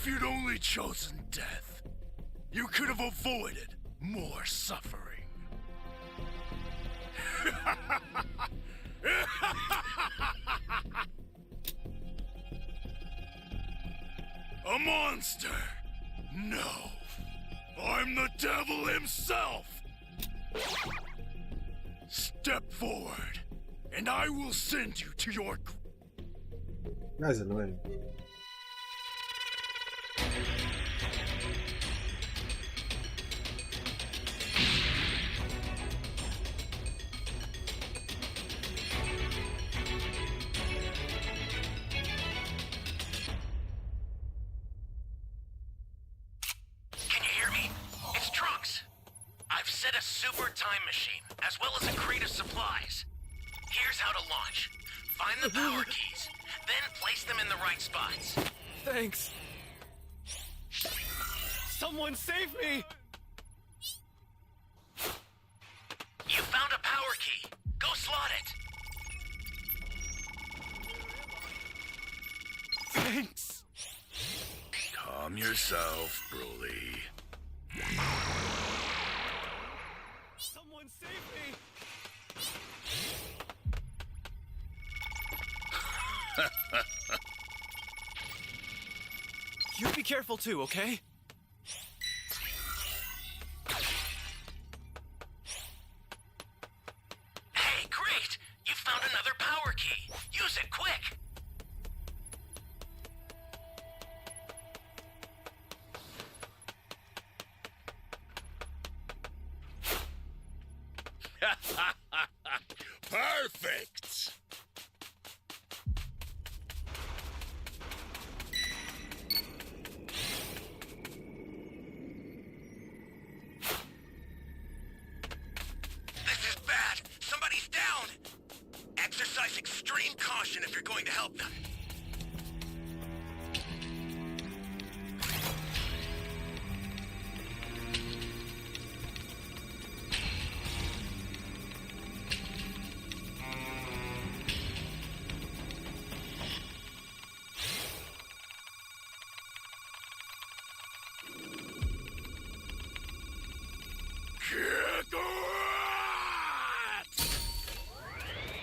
If you'd only chosen death, you could have avoided more suffering. A monster? No. I'm the devil himself! Step forward, and I will send you to your... That guy's annoying. Can you hear me? It's Trunks. I've set a super time machine, as well as a crate of supplies. Here's how to launch. Find the power keys, then place them in the right spots. Thanks. Someone save me! You found a power key. Go slot it. Thanks. Calm yourself, Broly. Someone save me! You be careful too, okay? Hey, great! You found another power key. Use it quick. Perfect! This is bad! Somebody's down! Exercise extreme caution if you're going to help them.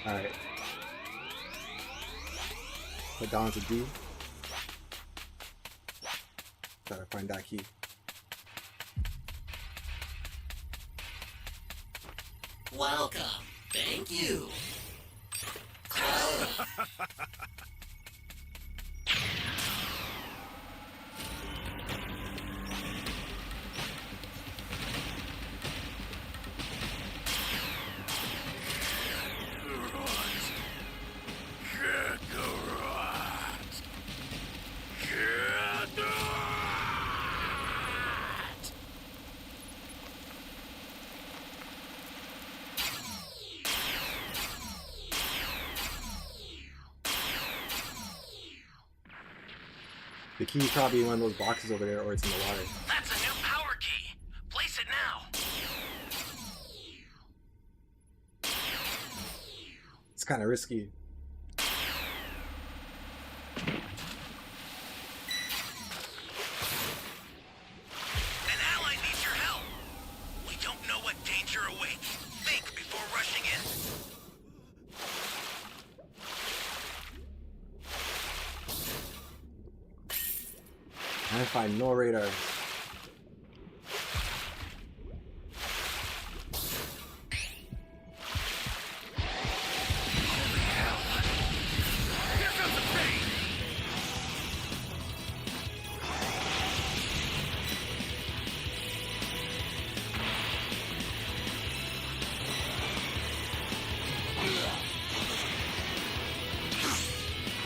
Alright. Put down to D. Gotta find that key. Welcome. Thank you. The key probably in one of those boxes over there, or it's in the water. That's a new power key. Place it now. It's kind of risky. An ally needs your help. We don't know what danger awaits. Think before rushing in. I find no radar. Here comes the pain.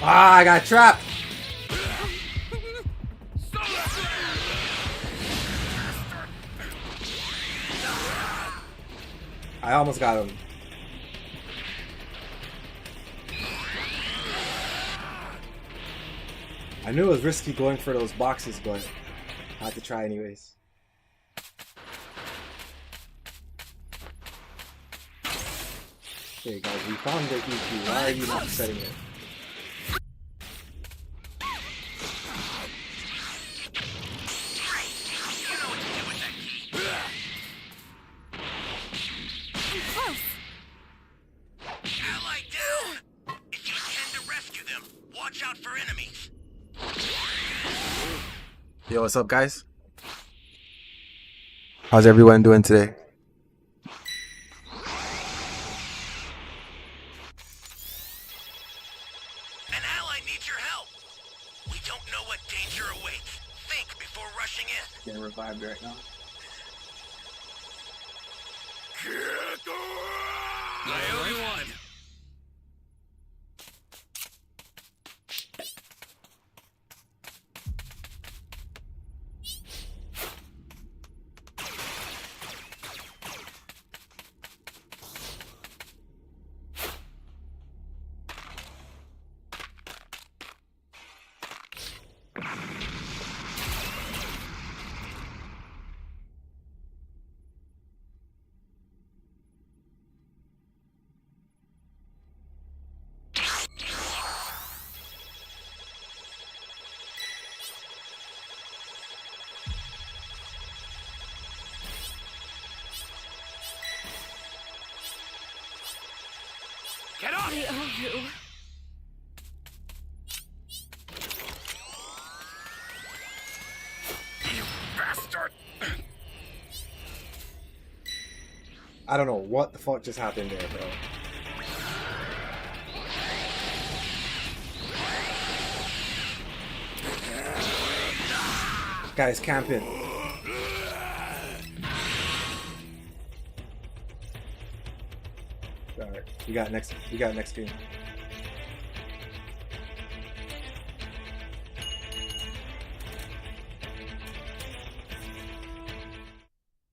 Ah, I got trapped. I almost got him. I knew it was risky going for those boxes, but I had to try anyways. Okay guys, we found the EQ. Why are you not setting it? Yo, what's up, guys? How's everyone doing today? An ally needs your help. We don't know what danger awaits. Think before rushing in. Getting revived right now. I owe you one. Get off! I owe you. You bastard! I don't know what the fuck just happened there, bro. Guys, camp in. Alright, we got next game.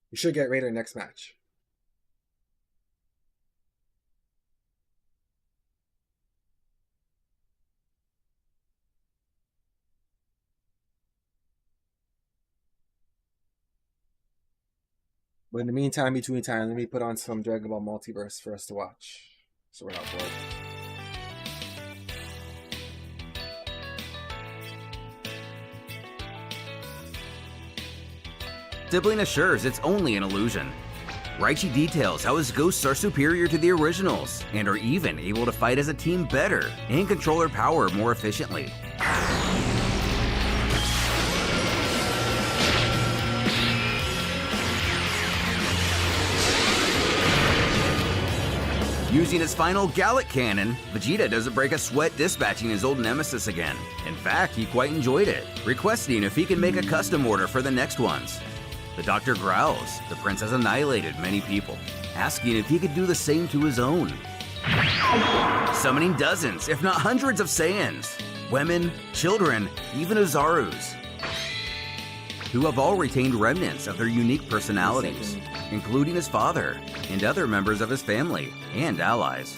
We should get Raider next match. But in the meantime, between time, let me put on some Dragon Ball Multiverse for us to watch, so we're not bored. Sibling assures it's only an illusion. Raichi details how his ghosts are superior to the originals, and are even able to fight as a team better and control their power more efficiently. Using his final Gallic cannon, Vegeta doesn't break a sweat dispatching his old nemesis again. In fact, he quite enjoyed it, requesting if he can make a custom order for the next ones. The doctor growls. The prince has annihilated many people, asking if he could do the same to his own. Summoning dozens, if not hundreds of Saiyans, women, children, even Ozarus, who have all retained remnants of their unique personalities, including his father and other members of his family and allies.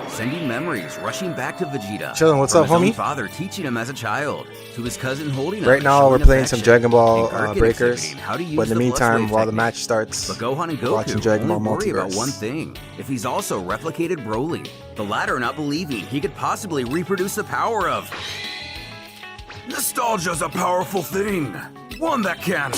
Sending memories rushing back to Vegeta. Chillin', what's from up, his own homie? father teaching him as a child, to his cousin holding him. Right now, showing we're playing some affection, Dragon Ball and Gurken Breakers. exhibiting how to use But in the Bloods meantime, Wave while the technique. match starts, But Gohan and watching Goku Dragon only Ball worry about Multiverse. one thing: if he's also replicated Broly. The latter not believing he could possibly reproduce the power of... Nostalgia's a powerful thing. One that can...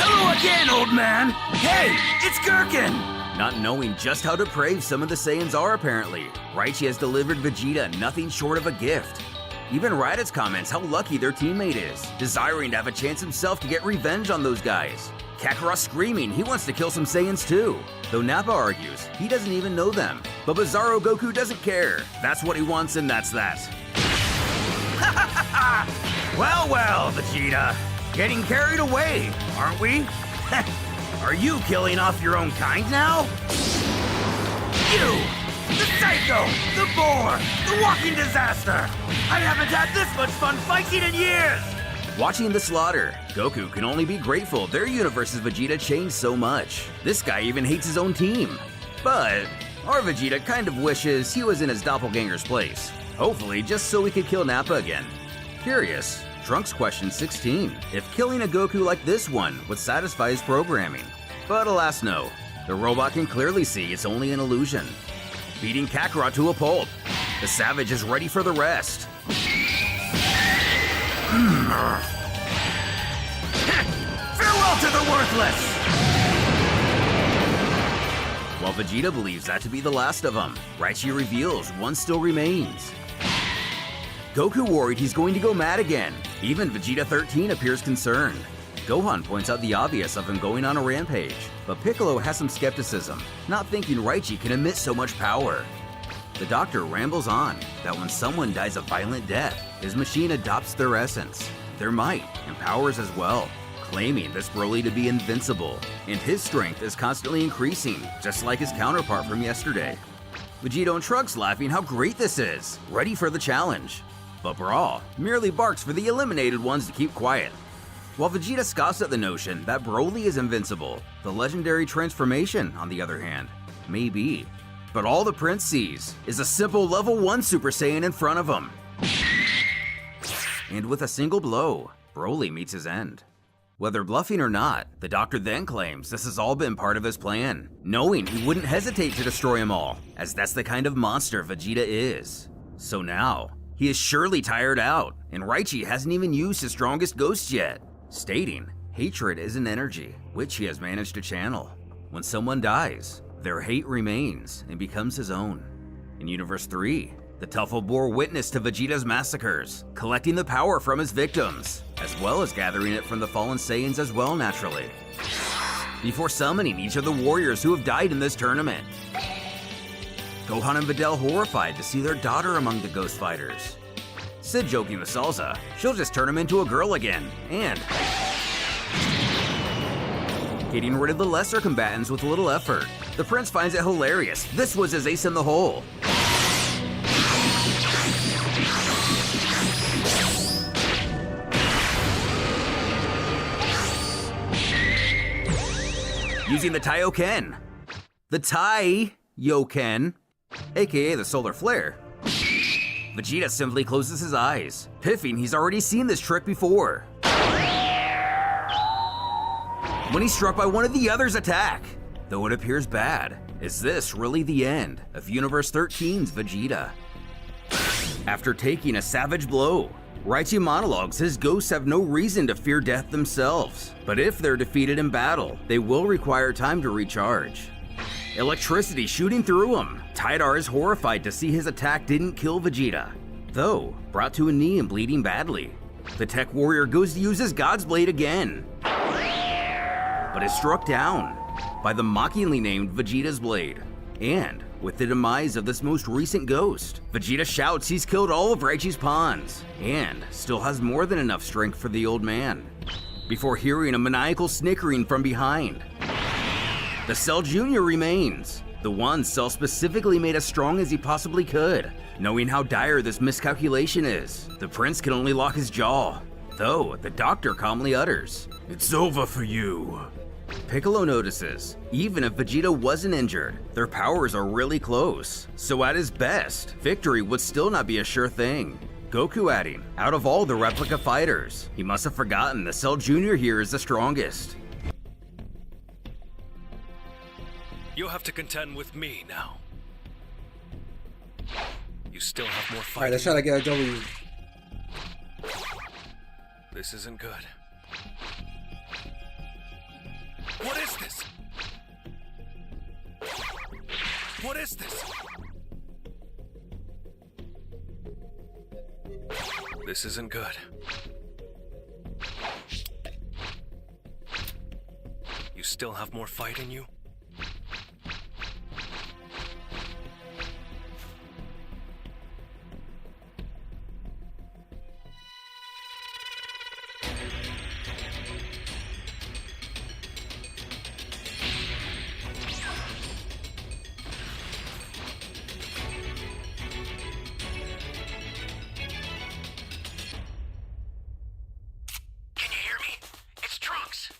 Hello again, old man! Hey, it's Gurken! Not knowing just how depraved some of the Saiyans are apparently, Raichi has delivered Vegeta nothing short of a gift. Even Raditz comments how lucky their teammate is, desiring to have a chance himself to get revenge on those guys. Kakarot screaming he wants to kill some Saiyans too, though Nappa argues he doesn't even know them. But Bizarro Goku doesn't care. That's what he wants and that's that. Well, Vegeta. Getting carried away, aren't we? Are you killing off your own kind now? You! The Psycho! The Boar! The Walking Disaster! I haven't had this much fun fighting in years! Watching the slaughter, Goku can only be grateful their universe's Vegeta changed so much. This guy even hates his own team. But our Vegeta kind of wishes he was in his doppelganger's place. Hopefully just so he could kill Nappa again. Curious, Trunks question 16, if killing a Goku like this one would satisfy his programming. But alas no, the robot can clearly see it's only an illusion. Beating Kakarot to a pulp, the Savage is ready for the rest. Farewell to the worthless! While Vegeta believes that to be the last of them, Raichi reveals one still remains. Goku worried he's going to go mad again. Even Vegeta 13 appears concerned. Gohan points out the obvious of him going on a rampage, but Piccolo has some skepticism, not thinking Raichi can emit so much power. The doctor rambles on that when someone dies a violent death, his machine adopts their essence, their might, and powers as well, claiming this Broly to be invincible, and his strength is constantly increasing, just like his counterpart from yesterday. Vegito and Trunks laughing how great this is, ready for the challenge. But Brawl merely barks for the eliminated ones to keep quiet. While Vegeta scoffs at the notion that Broly is invincible, the legendary transformation, on the other hand, may be. But all the Prince sees is a simple level 1 Super Saiyan in front of him. And with a single blow, Broly meets his end. Whether bluffing or not, the doctor then claims this has all been part of his plan, knowing he wouldn't hesitate to destroy them all, as that's the kind of monster Vegeta is. So now, he is surely tired out, and Raichi hasn't even used his strongest ghost yet, stating hatred is an energy, which he has managed to channel. When someone dies, their hate remains and becomes his own. In Universe 3, the Tuffle bore witness to Vegeta's massacres, collecting the power from his victims, as well as gathering it from the fallen Saiyans as well naturally, before summoning each of the warriors who have died in this tournament. Gohan and Videl horrified to see their daughter among the ghost fighters. Sid joking with Salsa, she'll just turn him into a girl again, and getting rid of the lesser combatants with little effort. The Prince finds it hilarious. This was his ace in the hole. Using the Taioken. The Tai-Yoken, aka the Solar Flare. Vegeta simply closes his eyes, piffing he's already seen this trick before. When he's struck by one of the others' attack. Though it appears bad, is this really the end of Universe 13's Vegeta? After taking a savage blow, Raichi monologues his ghosts have no reason to fear death themselves, but if they're defeated in battle, they will require time to recharge. Electricity shooting through him, Tidar is horrified to see his attack didn't kill Vegeta, though brought to a knee and bleeding badly. The Tech Warrior goes to use his God's Blade again, but is struck down by the mockingly named Vegeta's Blade. And with the demise of this most recent ghost, Vegeta shouts he's killed all of Raichi's pawns, and still has more than enough strength for the old man, before hearing a maniacal snickering from behind. The Cell Jr. remains, the one Cell specifically made as strong as he possibly could. Knowing how dire this miscalculation is, the Prince can only lock his jaw, though the doctor calmly utters, "It's over for you." Piccolo notices, even if Vegeta wasn't injured, their powers are really close, so at his best, victory would still not be a sure thing. Goku adding, out of all the replica fighters, he must have forgotten the Cell Jr. here is the strongest. You'll have to contend with me now. You still have more Alright, let's fight. try to get a W. This isn't good. What is this? What is this? This isn't good. You still have more fight in you? Can you hear me? It's Trunks.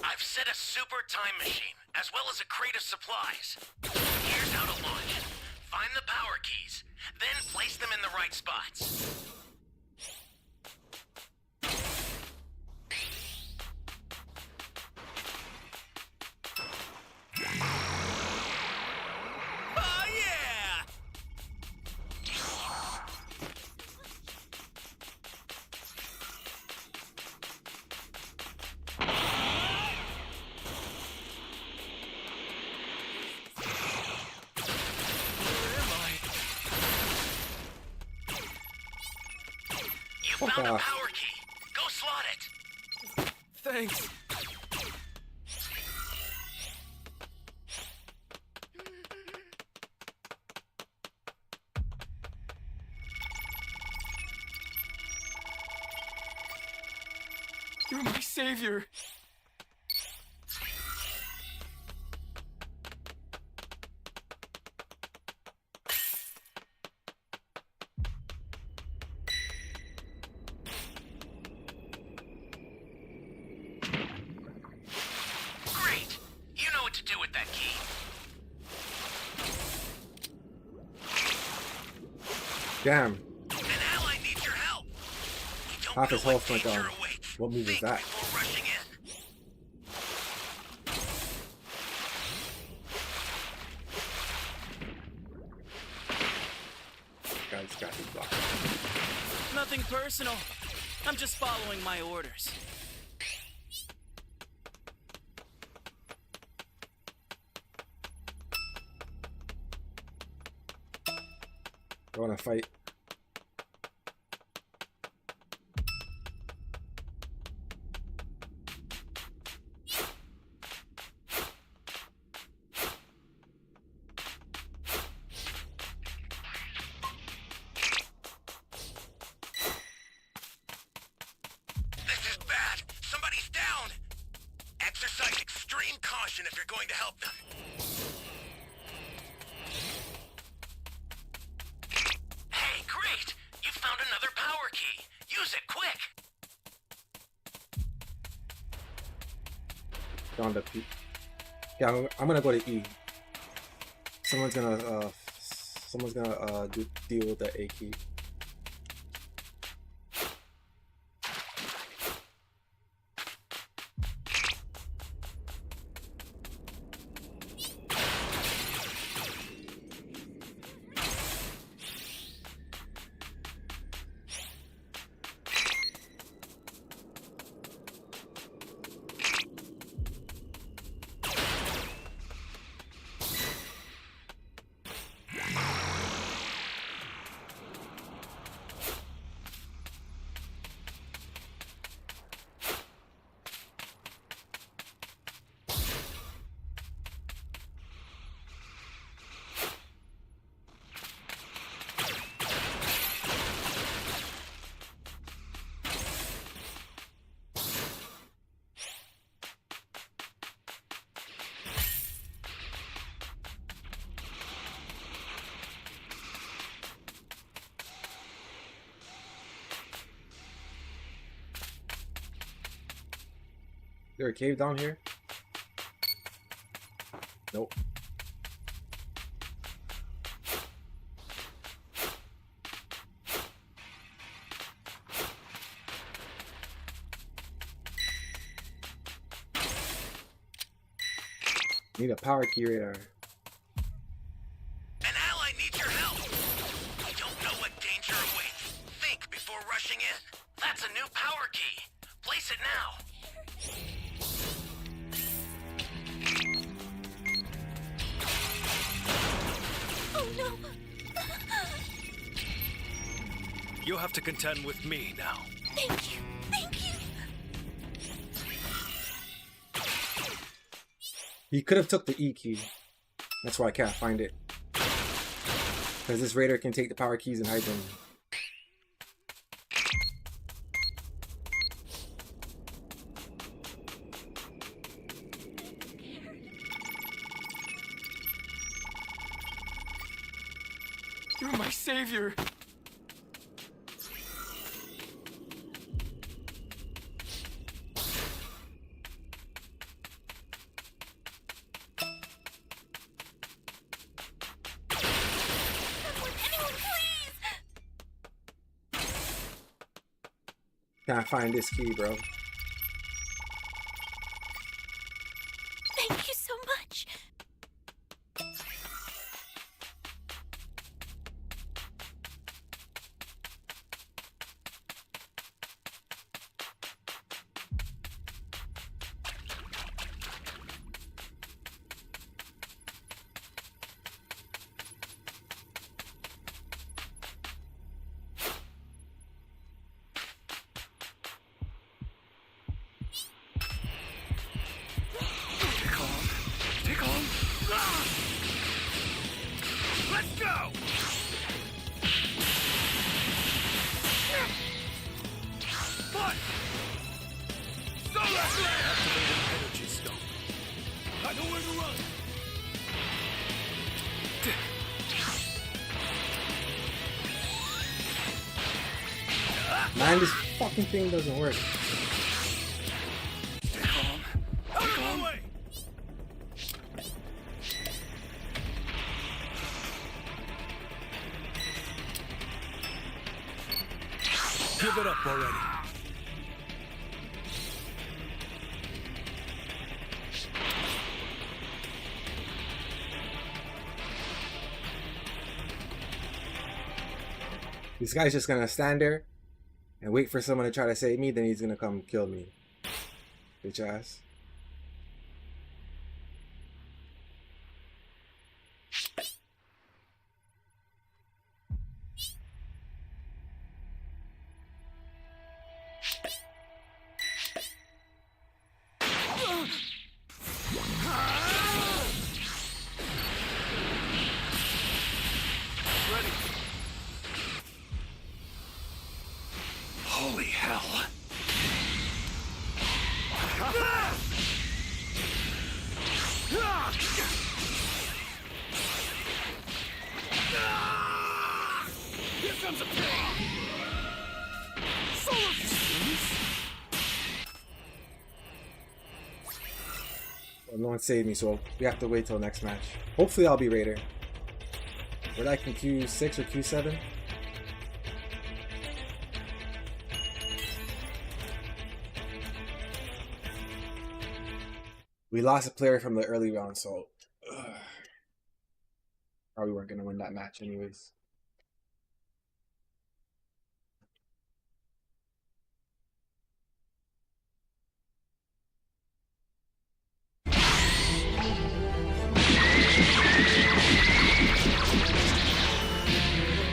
I've set a super time machine, as well as a crate of supplies. Here's how to launch. Find the power keys, then place them in the right spots. Oh yeah! Where am I? found a off. power key. Go slot it. Thanks. You're my savior. Great. You know what to do with that key. Damn. An ally needs your help. You don't Half know his what health went danger down. awaits. What move is Think that? before rushing in. Guy's got his block. Nothing personal. I'm just following my orders. I wanna fight. This is bad. Somebody's down. Exercise extreme caution if you're going to help them. Hey, great! You found another power key. Use it quick. Down to P. Yeah, I'm gonna go to E. Someone's gonna deal with the A key. Is there a cave down here? Nope. Need a power key radar. An ally needs your help. You don't know what danger awaits. Think before rushing in. That's a new power key. Place it now. Oh no! You have to contend with me now. Thank you! Thank you! He could have took the E key. That's why I can't find it. Because this raider can take the power keys and hide them. You're my savior. Anyone, please! Can't find this key, bro. Thank you so much! Let's go! What? Activating energy stone. I know where to run. Man, this fucking thing doesn't work. Out of my way! Give it up already. This guy's just gonna stand there and wait for someone to try to save me, then he's gonna come kill me. Bitch ass. Holy hell. Here comes a pain! Solar systems! Well, no one saved me, so we have to wait till next match. Hopefully I'll be Raider. We're like in Q6 or Q7. We lost a player from the early round, so probably weren't gonna win that match anyways.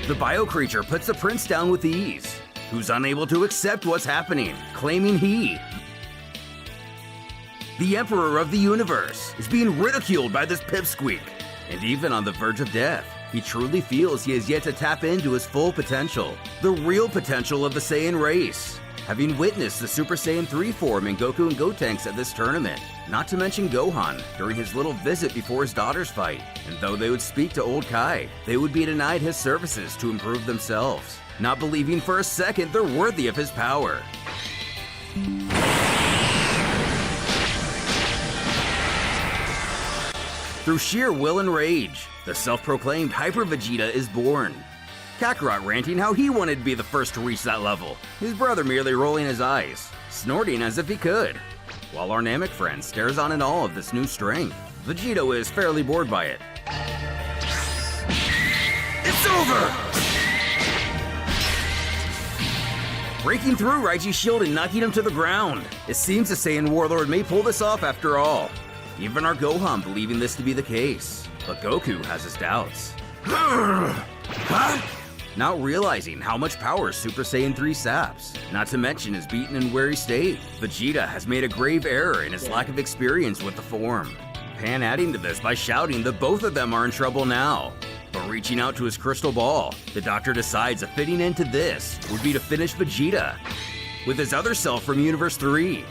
The bio creature puts the prince down with ease, who's unable to accept what's happening, claiming he, the Emperor of the Universe, is being ridiculed by this pipsqueak. And even on the verge of death, he truly feels he has yet to tap into his full potential, the real potential of the Saiyan race. Having witnessed the Super Saiyan 3 form in Goku and Gotenks at this tournament, not to mention Gohan during his little visit before his daughter's fight, and though they would speak to old Kai, they would be denied his services to improve themselves, not believing for a second they're worthy of his power. Through sheer will and rage, the self-proclaimed Hyper Vegeta is born. Kakarot ranting how he wanted to be the first to reach that level, his brother merely rolling his eyes, snorting as if he could, while our Namek friend stares on in awe of this new strength. Vegito is fairly bored by it. It's over! Breaking through Raiji's shield and knocking him to the ground. It seems the Saiyan Warlord may pull this off after all. Even our Gohan believing this to be the case. But Goku has his doubts. Not realizing how much power Super Saiyan 3 saps, not to mention his beaten and weary state, Vegeta has made a grave error in his lack of experience with the form. Pan adding to this by shouting that both of them are in trouble now. But reaching out to his crystal ball, the Doctor decides a fitting end to this would be to finish Vegeta with his other self from Universe 3.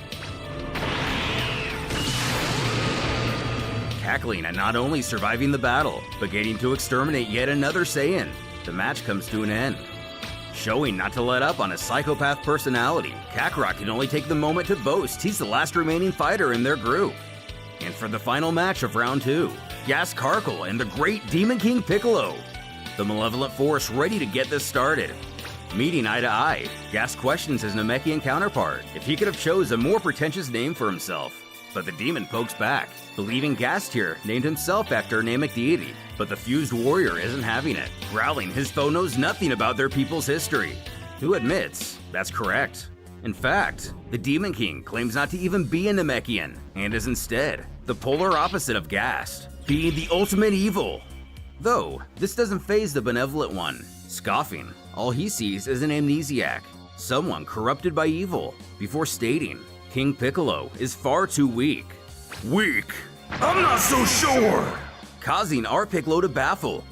Cackling at not only surviving the battle, but getting to exterminate yet another Saiyan, the match comes to an end. Showing not to let up on his psychopath personality, Kakarot can only take the moment to boast he's the last remaining fighter in their group. And for the final match of round 2, Gas Karkle and the great Demon King Piccolo, the malevolent force ready to get this started. Meeting eye to eye, Gas questions his Namekian counterpart if he could have chose a more pretentious name for himself. But the demon pokes back, believing Gastier named himself after a Namek deity, but the fused warrior isn't having it, growling his foe knows nothing about their people's history. Who admits that's correct. In fact, the Demon King claims not to even be a Namekian, and is instead the polar opposite of Gast, being the ultimate evil. Though, this doesn't faze the benevolent one. Scoffing, all he sees is an amnesiac, someone corrupted by evil, before stating, King Piccolo is far too weak. Weak? I'm not so sure! Causing our Piccolo to baffle.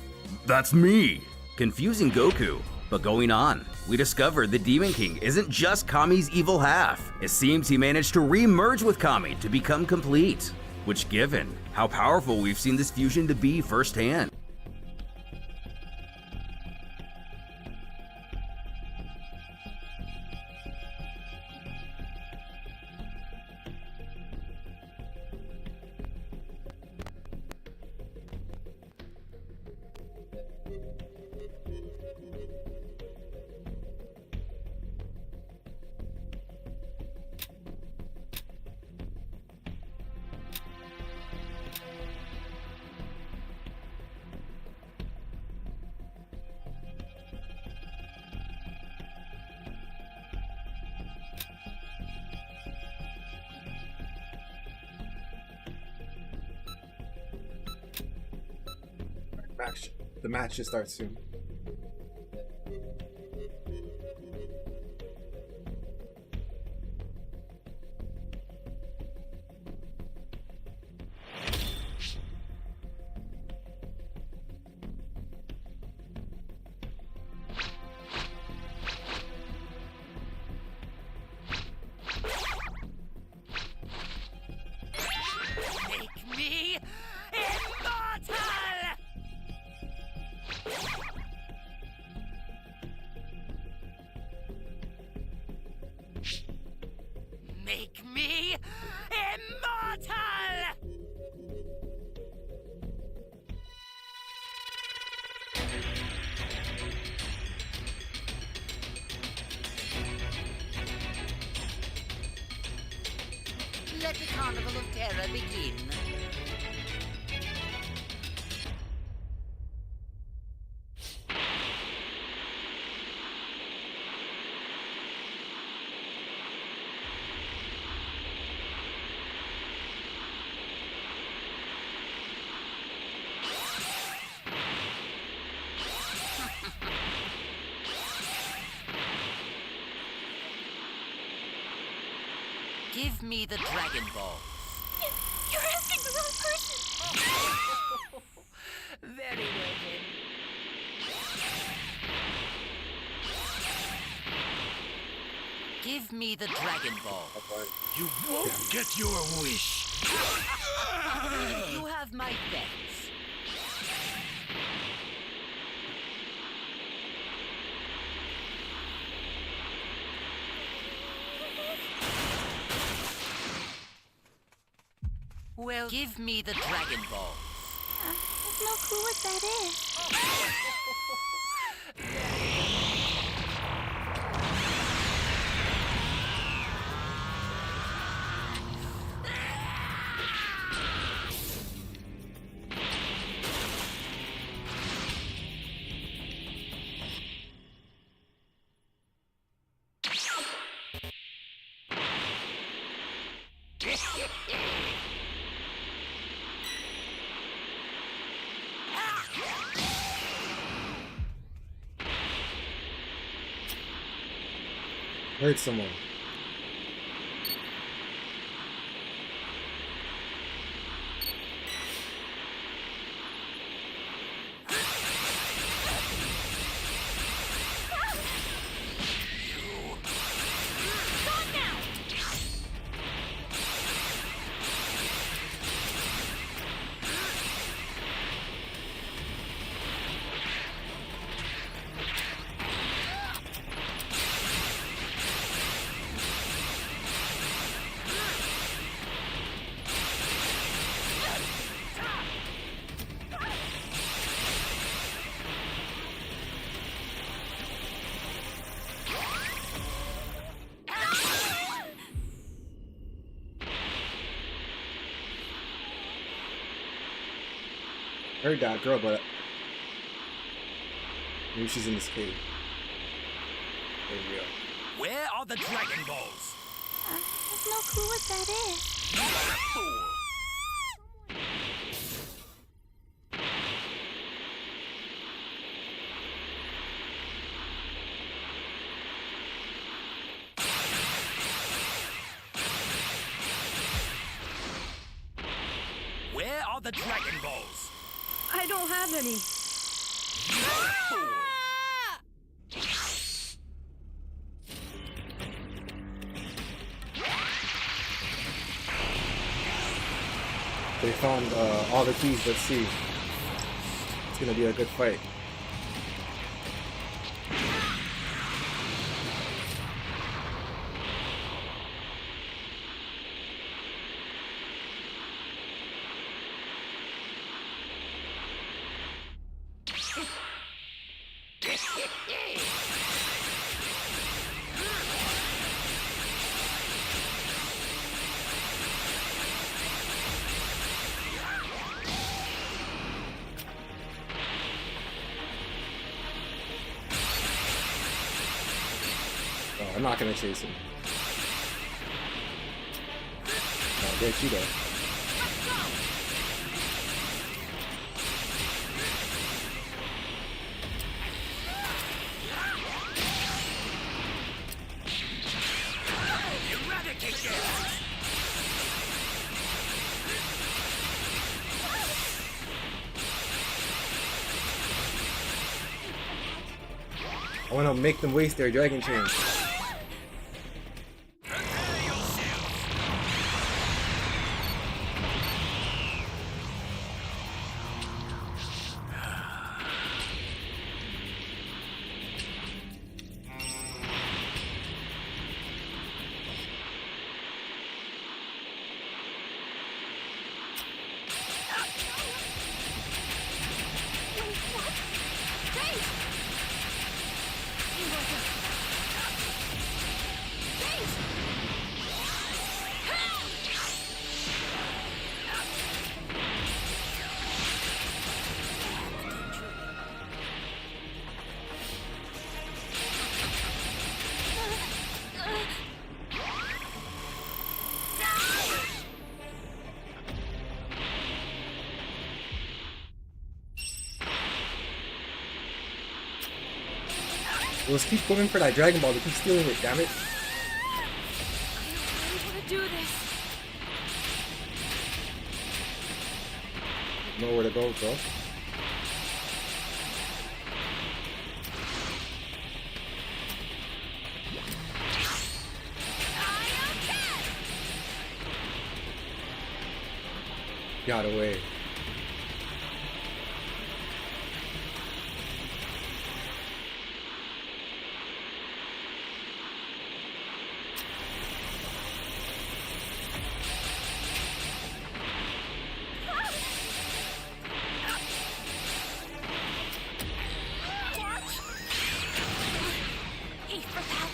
That's me! Confusing Goku. But going on, we discovered the Demon King isn't just Kami's evil half. It seems he managed to re-merge with Kami to become complete. Which, given how powerful we've seen this fusion to be firsthand. The match should start soon. Make me immortal! Make me immortal! Let the Carnival of Terror begin. Give me the Dragon Ball. You're asking the wrong person. Very well then. Give me the Dragon Ball. You won't get your wish. You have my thanks. Well, give me the Dragon Ball. There's no clue what that is. Hurt someone. Heard that girl, but maybe she's in this cave. There we go. Where are the Dragon Balls? There's no clue what that is. You are a fool. Where are the Dragon Balls? I don't have any. They found all the keys. Let's see. It's gonna be a good fight. Oh, I'm not gonna chase him. I'll get you though. I want to make them waste their dragon chains. Let's keep going for that Dragon Ball. They keep stealing it, damn it. I want to do this. Nowhere to go, bro. Got away. Eat for that.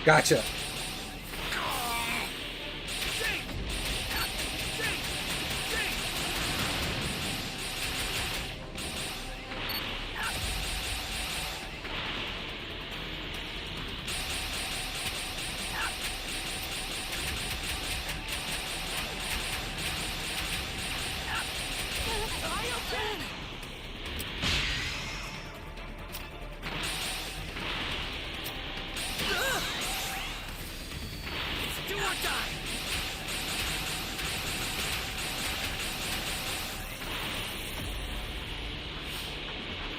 Gotcha.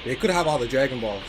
They could have all the Dragon Balls.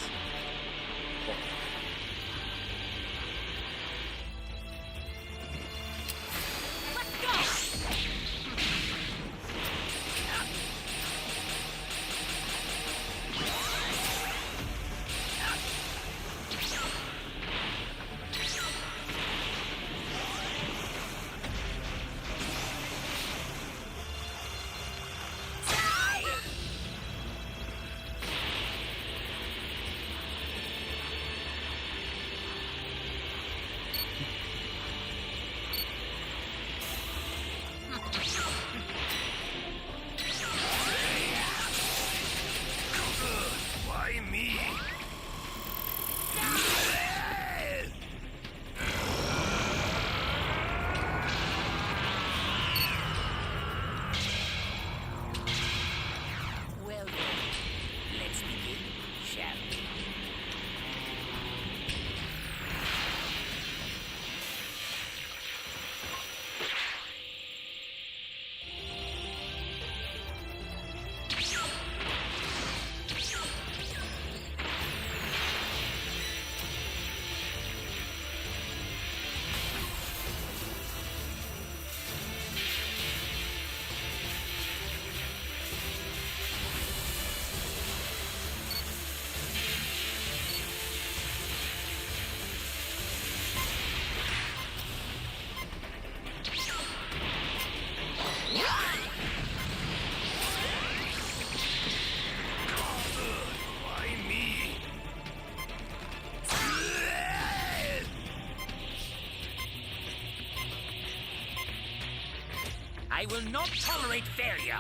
I will not tolerate failure.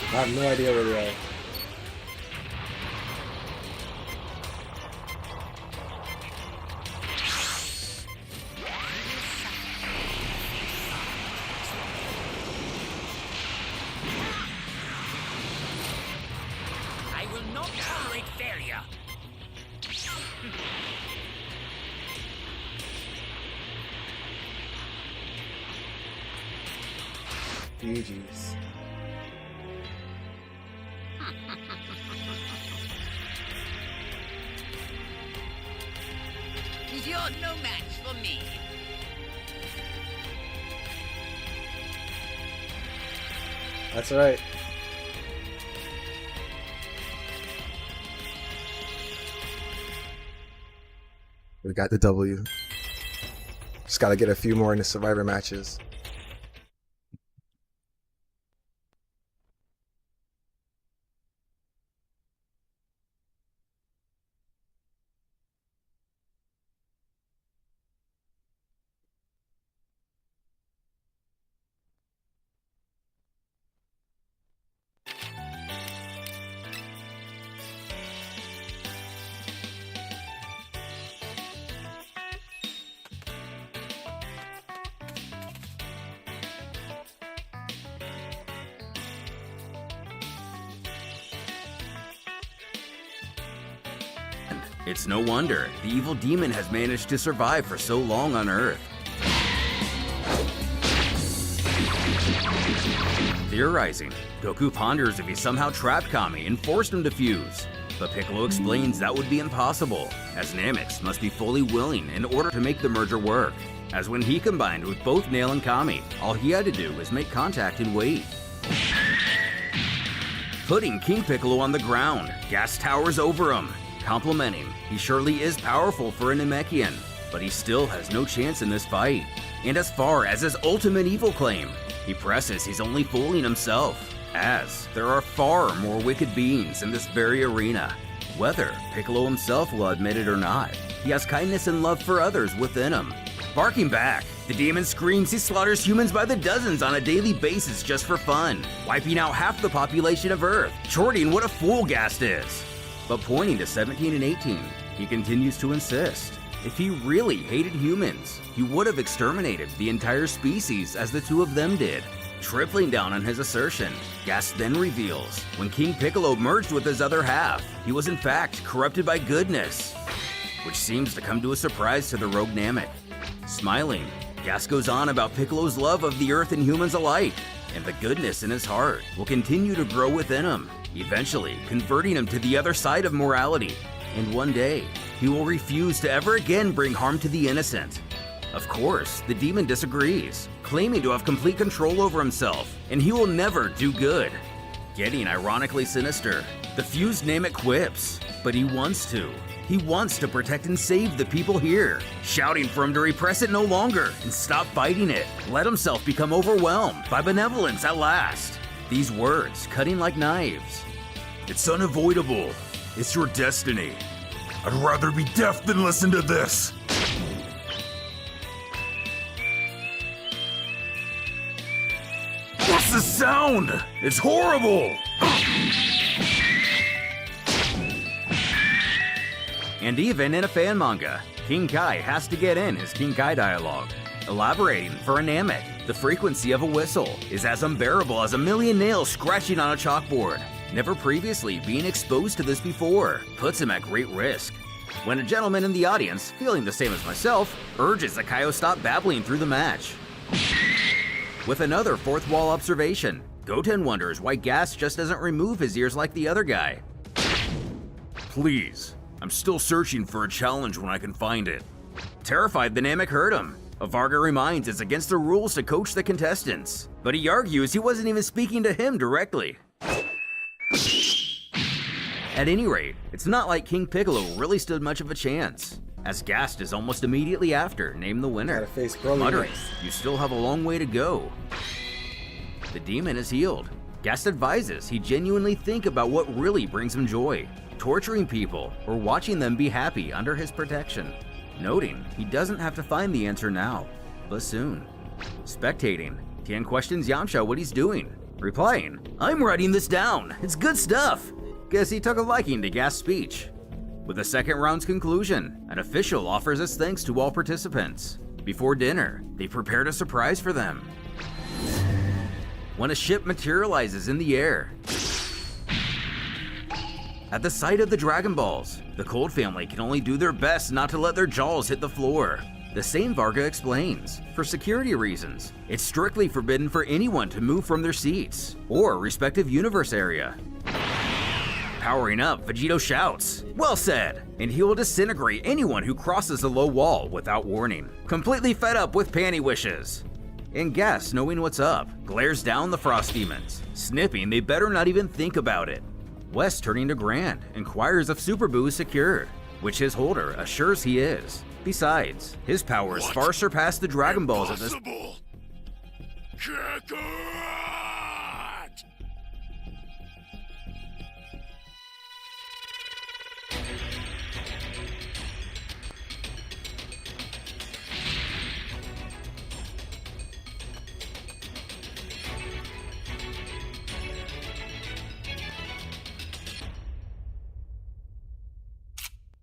I have no idea where they are. I will not tolerate failure. GG's. You're no match for me. That's right. We got the W. Just gotta get a few more in the Survivor matches. It's no wonder the evil demon has managed to survive for so long on Earth. Theorizing, Goku ponders if he somehow trapped Kami and forced him to fuse. But Piccolo explains that would be impossible, as Namex must be fully willing in order to make the merger work. As when he combined with both Nail and Kami, all he had to do was make contact and wait. Putting King Piccolo on the ground, Gas towers over him, complimenting he surely is powerful for a Namekian, but he still has no chance in this fight. And as far as his ultimate evil claim, he presses he's only fooling himself, as there are far more wicked beings in this very arena. Whether Piccolo himself will admit it or not, he has kindness and love for others within him. Barking back, the demon screams he slaughters humans by the dozens on a daily basis just for fun, wiping out half the population of Earth, shorting what a fool Gast is. But pointing to 17 and 18, he continues to insist. If he really hated humans, he would have exterminated the entire species as the two of them did. Tripling down on his assertion, Gast then reveals, when King Piccolo merged with his other half, he was in fact corrupted by goodness, which seems to come to a surprise to the rogue Namek. Smiling, Gast goes on about Piccolo's love of the Earth and humans alike, and the goodness in his heart will continue to grow within him, eventually converting him to the other side of morality. And one day, he will refuse to ever again bring harm to the innocent. Of course, the demon disagrees, claiming to have complete control over himself, and he will never do good. Getting ironically sinister, the fused Namek quips, but he wants to. He wants to protect and save the people here, shouting for him to repress it no longer and stop fighting it. Let himself become overwhelmed by benevolence at last. These words cutting like knives. It's unavoidable. It's your destiny. I'd rather be deaf than listen to this. What's the sound? It's horrible! And even in a fan manga, King Kai has to get in his King Kai dialogue. Elaborating for a Namek, the frequency of a whistle is as unbearable as a million nails scratching on a chalkboard. Never previously being exposed to this before puts him at great risk. When a gentleman in the audience, feeling the same as myself, urges that Kaio stop babbling through the match. With another fourth wall observation, Goten wonders why Gast just doesn't remove his ears like the other guy. Please, I'm still searching for a challenge when I can find it. Terrified, the Namek heard him. Varga reminds it's against the rules to coach the contestants, but he argues he wasn't even speaking to him directly. At any rate, it's not like King Piccolo really stood much of a chance, as Gast is almost immediately after named the winner, Gotta face Broly muttering, next. "You still have a long way to go." The demon is healed. Ghast advises he genuinely think about what really brings him joy, torturing people or watching them be happy under his protection, noting he doesn't have to find the answer now, but soon. Spectating, Tien questions Yamcha what he's doing, replying, "I'm writing this down, it's good stuff." Guess he took a liking to Ghast's speech. With the second round's conclusion, an official offers his thanks to all participants. Before dinner, they prepared a surprise for them. When a ship materializes in the air. At the sight of the Dragon Balls, the Cold family can only do their best not to let their jaws hit the floor. The same Varga explains, for security reasons, it's strictly forbidden for anyone to move from their seats or respective universe area. Powering up, Vegito shouts, "Well said!" and he will disintegrate anyone who crosses the low wall without warning, completely fed up with panty wishes. And Ghast, knowing what's up, glares down the Frost Demons, snipping they better not even think about it. West, turning to Grand, inquires if Super Buu is secure, which his holder assures he is. Besides, his powers far surpass the Dragon Balls at this. Kakarot!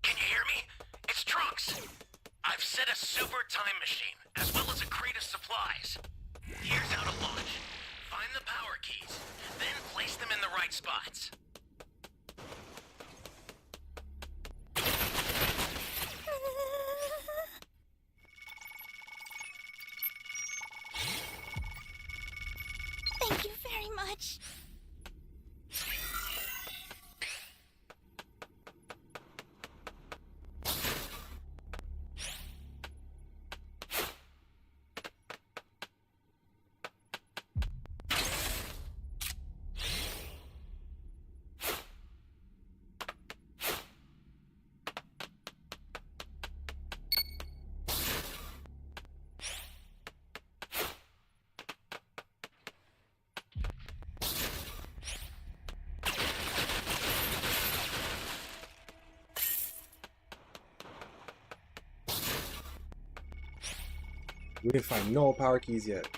Can you hear me? It's Trunks. I've set a super time machine, as well as a crate of supplies. Here's how to launch. Find the power keys, then place them in the right spots. Thank you very much. We didn't find no power keys yet.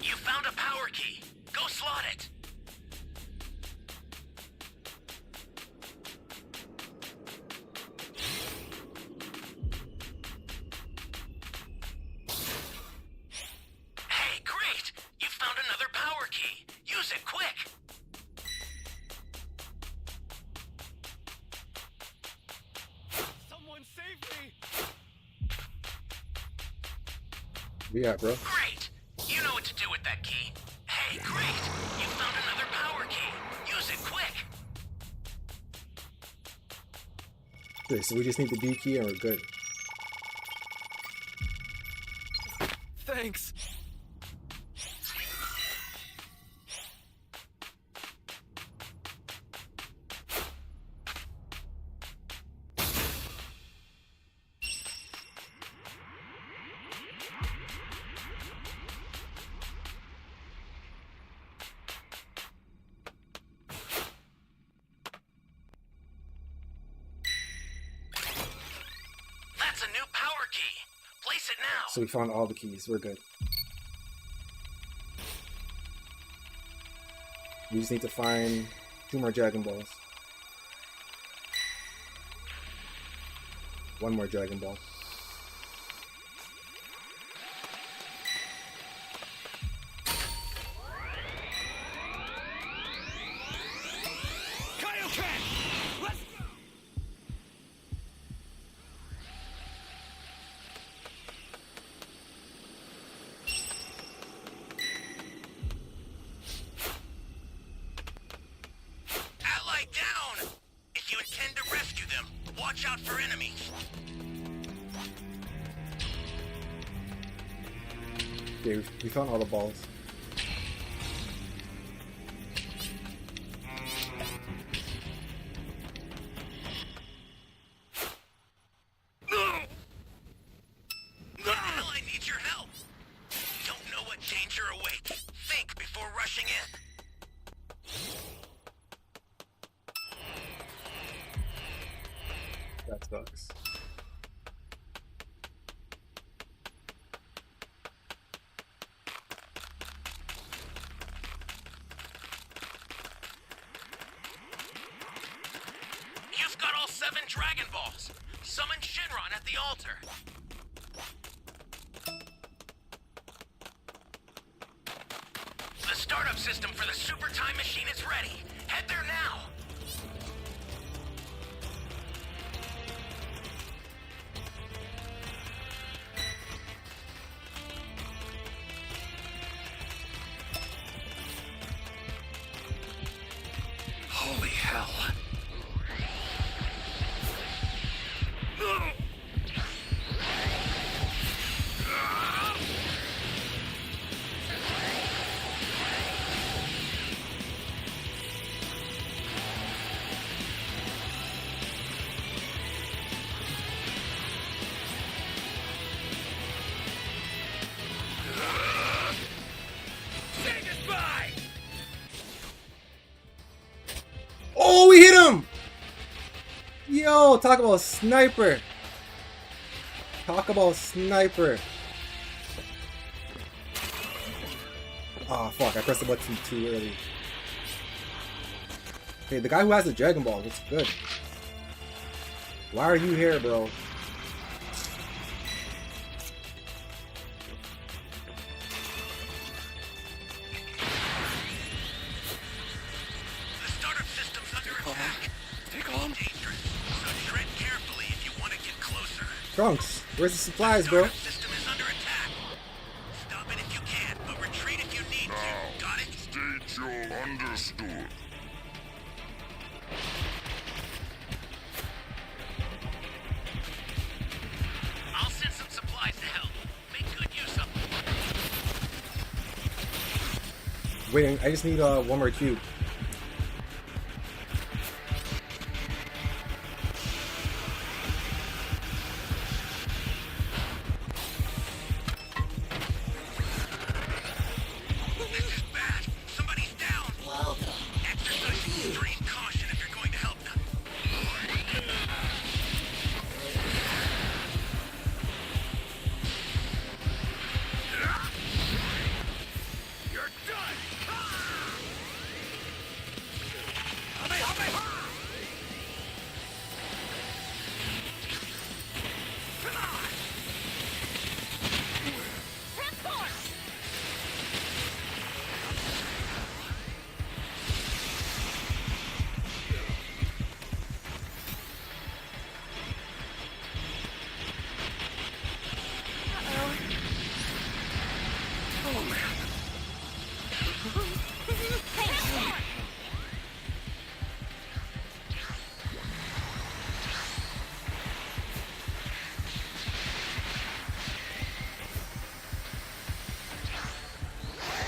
You found a power key. Go slot it. Hey, great! You found another power key. Use it quick. Someone save me! We at, bro? Great! You know what to do with that key. Hey, great! You found another power key. Use it quick. Okay, so we just need the B key and we're good. Thanks. That's a new power key. Place it now. So we found all the keys. We're good. We just need to find 2 more Dragon Balls. 1 more Dragon Ball. Kaioken! Let's go! Ally down! If you intend to rescue them, watch out for enemies. Okay, we found all the balls. Xbox. You've got all 7 Dragon Balls. Summon Shinron at the altar. The startup system for the Super Time Machine is ready. Head there now. Holy hell. Oh, we hit him! Yo, talk about a sniper. Talk about sniper. Oh, fuck. I pressed the button too early. Hey, the guy who has the Dragon Ball looks good. Why are you here, bro? The startup system's under attack. Take on. Dangerous. So tread carefully if you want to get closer. Trunks, where's the supplies, bro? Startup system is under attack. Stop it if you can, but retreat if you need to. Got it? State your understood. I'll send some supplies to help. Make good use of them. Wait, I just need one more cube. This is bad. Somebody's down. Exercise extreme caution if you're going to help them. You're done. Come on.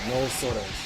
No sodas.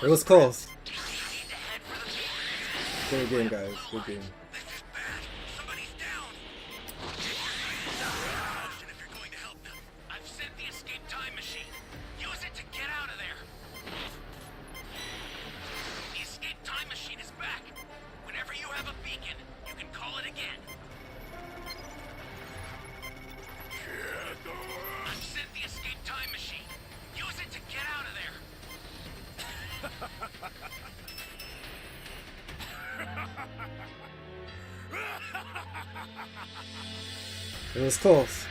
It was close. Good game, guys. Good game. Somebody's down. Caution if you're going to help them. I've sent the escape time machine. Use it to get out of there. The escape time machine is back. Whenever you have a beacon, you can call it again. I've sent the escape time machine. Use it to get out of there. It was close.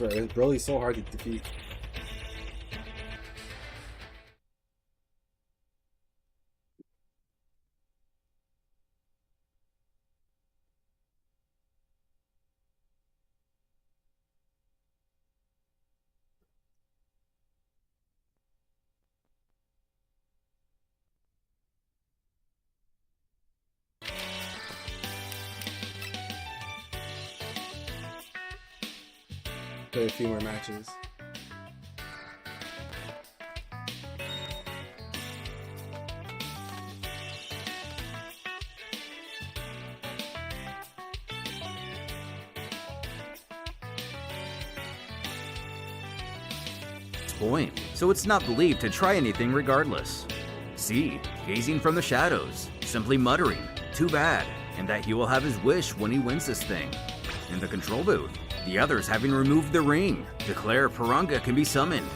swear, Broly's so hard to defeat. Play a few more matches. Point, so it's not believed to try anything regardless. C, gazing from the shadows, simply muttering, "Too bad," and that he will have his wish when he wins this thing. In the control booth, the others having removed the ring, declare Puranga can be summoned.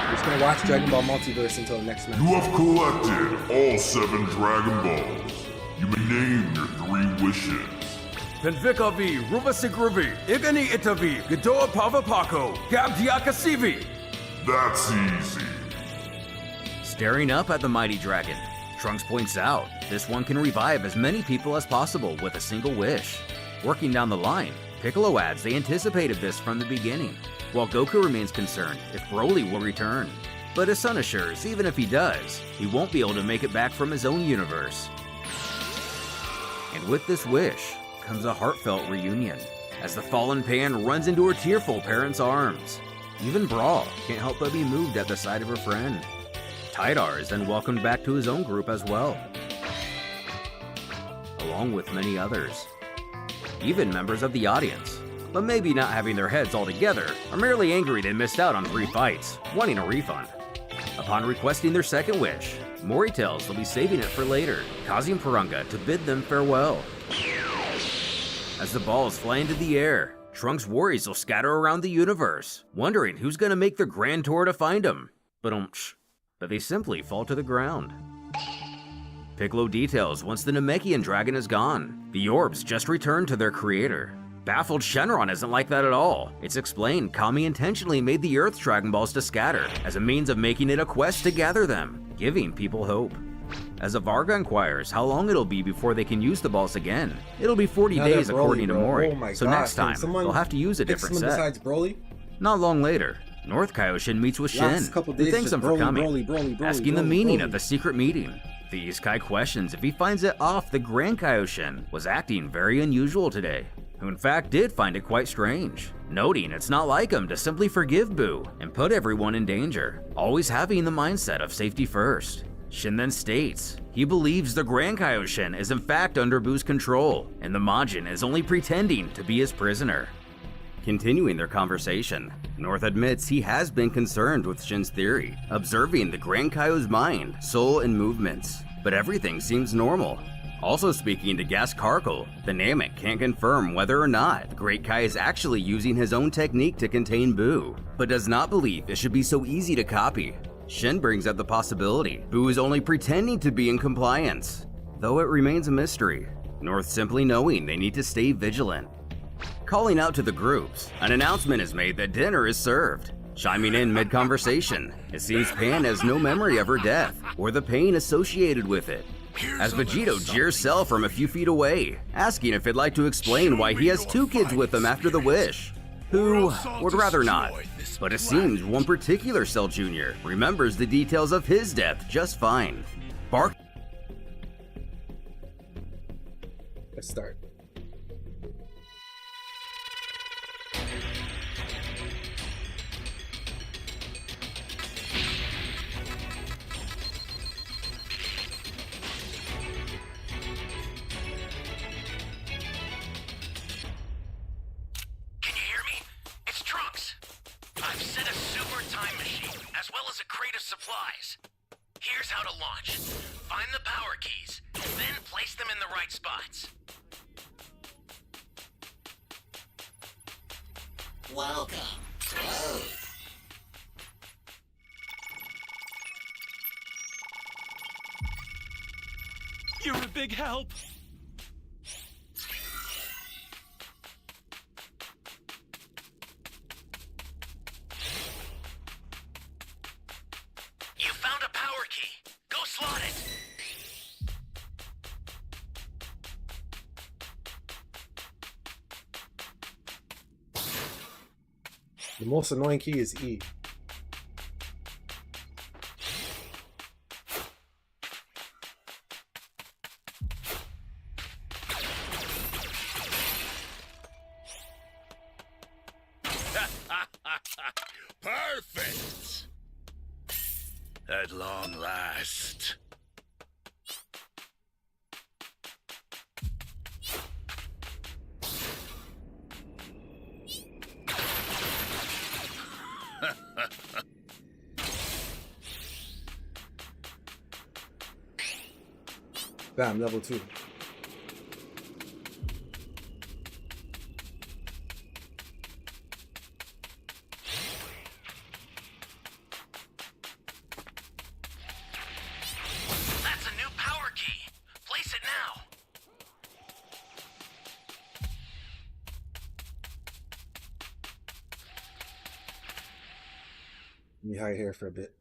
We're just gonna watch Dragon Ball Multiverse until the next match. You have collected all 7 Dragon Balls. You may name your 3 wishes. Penvikavi, Ruvasigruvi, Igani Itavi, Gadoa Pavapako, Gabdiakasivi. That's easy. Staring up at the mighty dragon, Trunks points out this one can revive as many people as possible with a single wish. Working down the line, Piccolo adds they anticipated this from the beginning, while Goku remains concerned if Broly will return. But his son assures even if he does, he won't be able to make it back from his own universe. And with this wish comes a heartfelt reunion, as the fallen Pan runs into her tearful parents' arms. Even Brawl can't help but be moved at the sight of her friend. Tidar is then welcomed back to his own group as well, along with many others. Even members of the audience, but maybe not having their heads all together, are merely angry they missed out on 3 fights, wanting a refund. Upon requesting their second wish, Mori tells they'll be saving it for later, causing Puranga to bid them farewell. As the balls fly into the air, Trunks worries they'll scatter around the universe, wondering who's gonna make the grand tour to find them. But they simply fall to the ground. Piccolo details once the Namekian dragon is gone, the orbs just return to their creator. Baffled Shenron isn't like that at all. It's explained Kami intentionally made the Earth's Dragon Balls to scatter as a means of making it a quest to gather them, giving people hope. As Varga inquires how long it'll be before they can use the balls again, it'll be 40 Now they're days according to Broly, bro. Mori, Oh my so God, next can time someone they'll have to use a pick different someone set. besides Broly? Not long later, North Kaioshin meets with Shin, Last couple who days thanks just him for Broly, coming, Broly, asking the Broly, meaning Broly. of the secret meeting. The Isekai questions if he finds it off the Grand Kaioshin was acting very unusual today, who in fact did find it quite strange, noting it's not like him to simply forgive Boo and put everyone in danger, always having the mindset of safety first. Shin then states he believes the Grand Kaioshin is in fact under Boo's control, and the Majin is only pretending to be his prisoner. Continuing their conversation, North admits he has been concerned with Shin's theory, observing the Grand Kaio's mind, soul, and movements, but everything seems normal. Also speaking to Gas Karkle, the Namek can't confirm whether or not the Great Kai is actually using his own technique to contain Boo, but does not believe it should be so easy to copy. Shin brings up the possibility Boo is only pretending to be in compliance, though it remains a mystery, North simply knowing they need to stay vigilant. Calling out to the groups, an announcement is made that dinner is served. Chiming in mid-conversation, it seems Pan has no memory of her death, or the pain associated with it, as Vegito jeers Cell from a few feet away, asking if he'd like to explain why he has 2 kids with him after the wish, who would rather not. But it seems one particular Cell Jr. remembers the details of his death just fine. Bark. Let's start. Can you hear me? It's Trunks. I've set a super time machine, as well as a crate of supplies. Here's how to launch. Find the power keys, then place them in the right spots. Welcome. You're a big help. The most annoying key is E. Perfect! At long last. Bam, level 2. That's a new power key. Place it now. Let me hide here for a bit.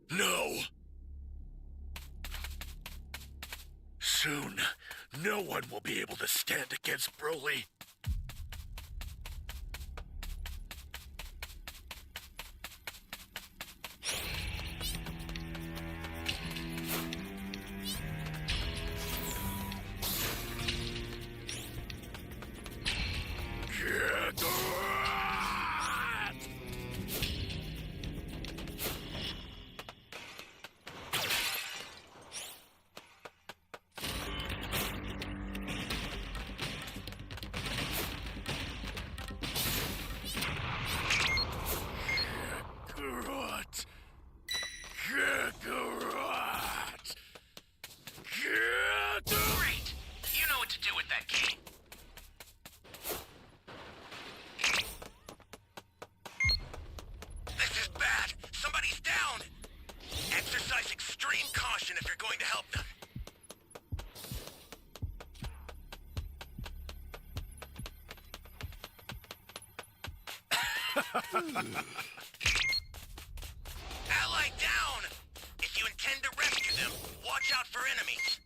No! Soon, no one will be able to stand against Broly. Great. You know what to do with that key. This is bad. Somebody's down. Exercise extreme caution if you're going to help them. Ally down! If you intend to rescue them, watch out for enemies.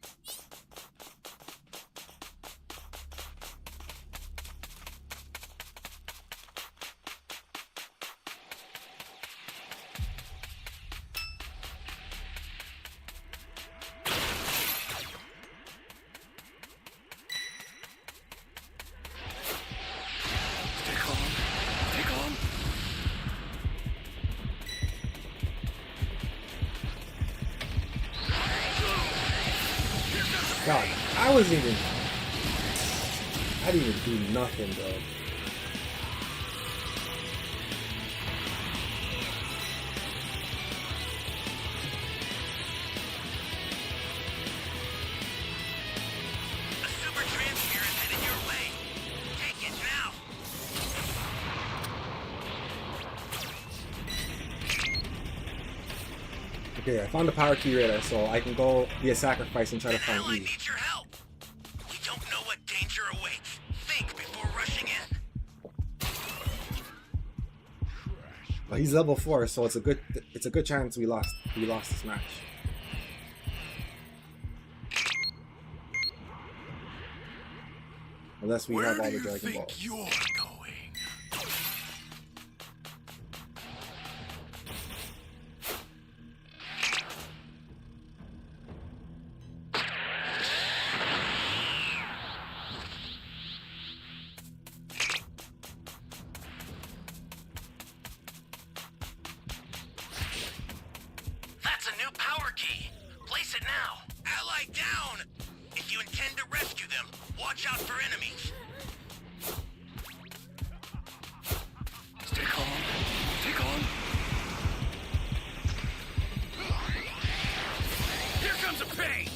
Stay calm. Stay calm. God, I didn't even do nothing, bro. A super transfer is headed your way. Take it now. Okay, I found the power key radar, so I can go be a sacrifice and try to An find ally E. needs your help. You don't know what danger awaits. Think before rushing in. But he's level 4, so it's a good chance we lost this match. Unless we have all the Dragon Balls. You're going? That's a new power key. Place it now. Ally down. If you intend to rescue them, watch out for enemies. Stay calm. Stay calm. Here comes a pain!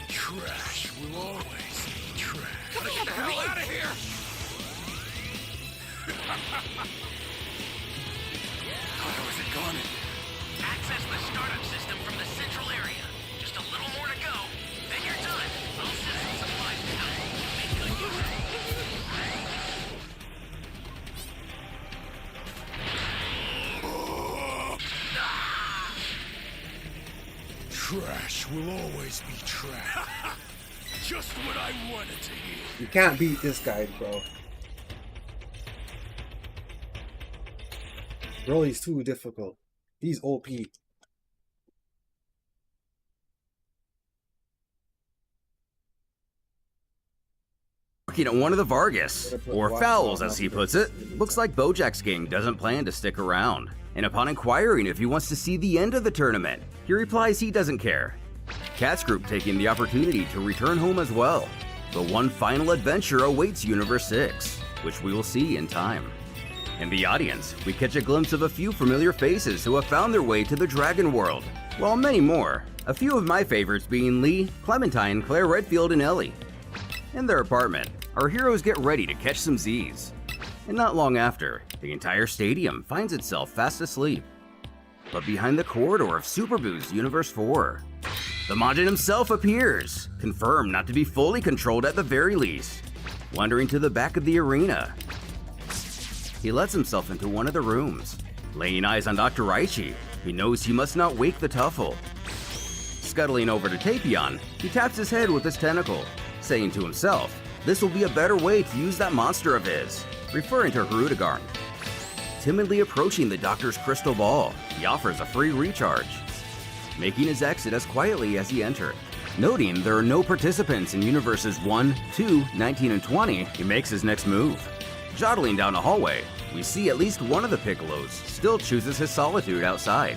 Trash will always be trash. Gotta get the hell out of here! How is it gone? Access the startup system from the central area. Just a little more to go. Then you're done. I'll send some supplies to help. Make good use of them. will always be trapped. Just what I wanted to hear. You can't beat this guy, bro. Broly's too difficult. He's OP. Working at one of the Vargas, or Fowls as he puts it. Looks like Bojack's gang doesn't plan to stick around. And upon inquiring if he wants to see the end of the tournament, he replies he doesn't care. Cat's group taking the opportunity to return home as well. But one final adventure awaits Universe 6, which we will see in time. In the audience, we catch a glimpse of a few familiar faces who have found their way to the Dragon World, while many more. A few of my favorites being Lee, Clementine, Claire Redfield, and Ellie. In their apartment, our heroes get ready to catch some Z's. And not long after, the entire stadium finds itself fast asleep. But behind the corridor of Super Boo's Universe 4, the Majin himself appears, confirmed not to be fully controlled at the very least. Wandering to the back of the arena, he lets himself into one of the rooms. Laying eyes on Dr. Raichi, he knows he must not wake the Tuffle. Scuttling over to Tapion, he taps his head with his tentacle, saying to himself, this will be a better way to use that monster of his, referring to Hirudegarn. Timidly approaching the doctor's crystal ball, he offers a free recharge, making his exit as quietly as he entered. Noting there are no participants in Universes 1, 2, 19, and 20, he makes his next move. Jottling down a hallway, we see at least one of the Piccolos still chooses his solitude outside.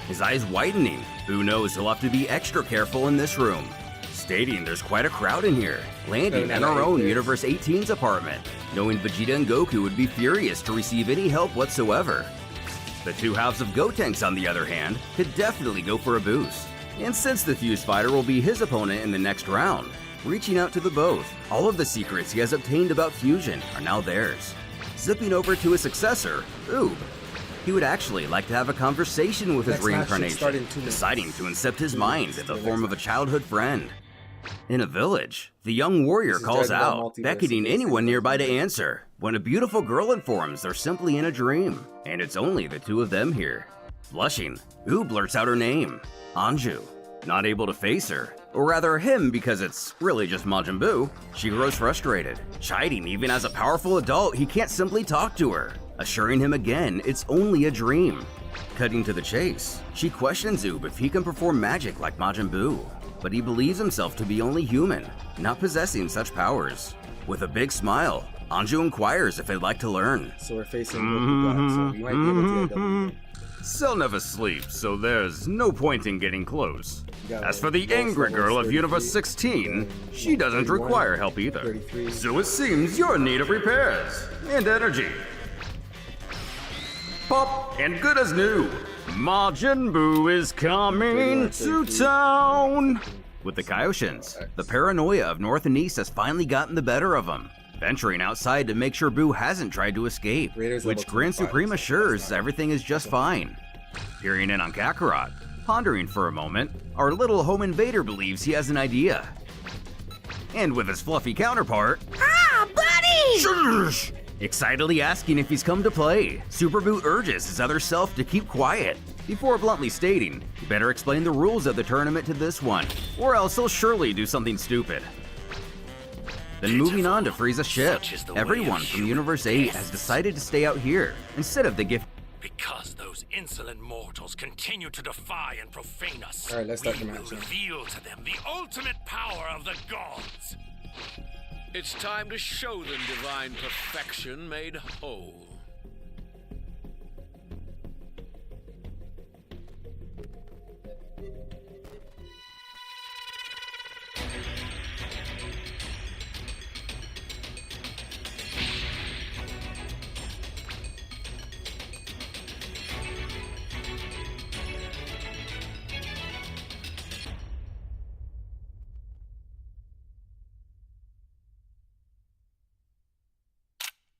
His eyes widening, Boo knows he'll have to be extra careful in this room, stating there's quite a crowd in here, landing at our own Universe 18's apartment, knowing Vegeta and Goku would be furious to receive any help whatsoever. The two halves of Gotenks, on the other hand, could definitely go for a boost. And since the Fuse Fighter will be his opponent in the next round, reaching out to the both, all of the secrets he has obtained about fusion are now theirs. Zipping over to his successor, Oob, he would actually like to have a conversation with his reincarnation, deciding to incept his mind in the form of a childhood friend. In a village, the young warrior calls out, beckoning anyone nearby to answer, when a beautiful girl informs they're simply in a dream, and it's only the two of them here. Blushing, Oob blurts out her name, Anju. Not able to face her, or rather him because it's really just Majin Buu, she grows frustrated, chiding even as a powerful adult he can't simply talk to her, assuring him again it's only a dream. Cutting to the chase, she questions Oob if he can perform magic like Majin Buu, but he believes himself to be only human, not possessing such powers. With a big smile, Anju inquires if he'd like to learn. So we're facing Goku, so you might be able to get double. Cell never sleeps, so there's no point in getting close. As for the Ghost angry level girl of 33, Universe 16, she doesn't 31, require help either. 33. So it seems you're in need of repairs and energy. Pop and good as new. Majin Buu is coming to town. With the Kaioshins, the paranoia of North and East has finally gotten the better of him, venturing outside to make sure Buu hasn't tried to escape, Raiders which level Grand 25, Supreme so assures that's not- everything is just fine. Peering in on Kakarot, pondering for a moment, our little home invader believes he has an idea. And with his fluffy counterpart, Ah, buddy! Shush! Excitedly asking if he's come to play, Super Buu urges his other self to keep quiet, before bluntly stating, you better explain the rules of the tournament to this one, or else he'll surely do something stupid. Then moving on to Frieza's ship, Such is the way everyone of from human Universe 8 death. has decided to stay out here, instead of the gift. Because those insolent mortals continue to defy and profane us, Alright, let's start the we match will now. reveal to them the ultimate power of the gods. It's time to show them divine perfection made whole.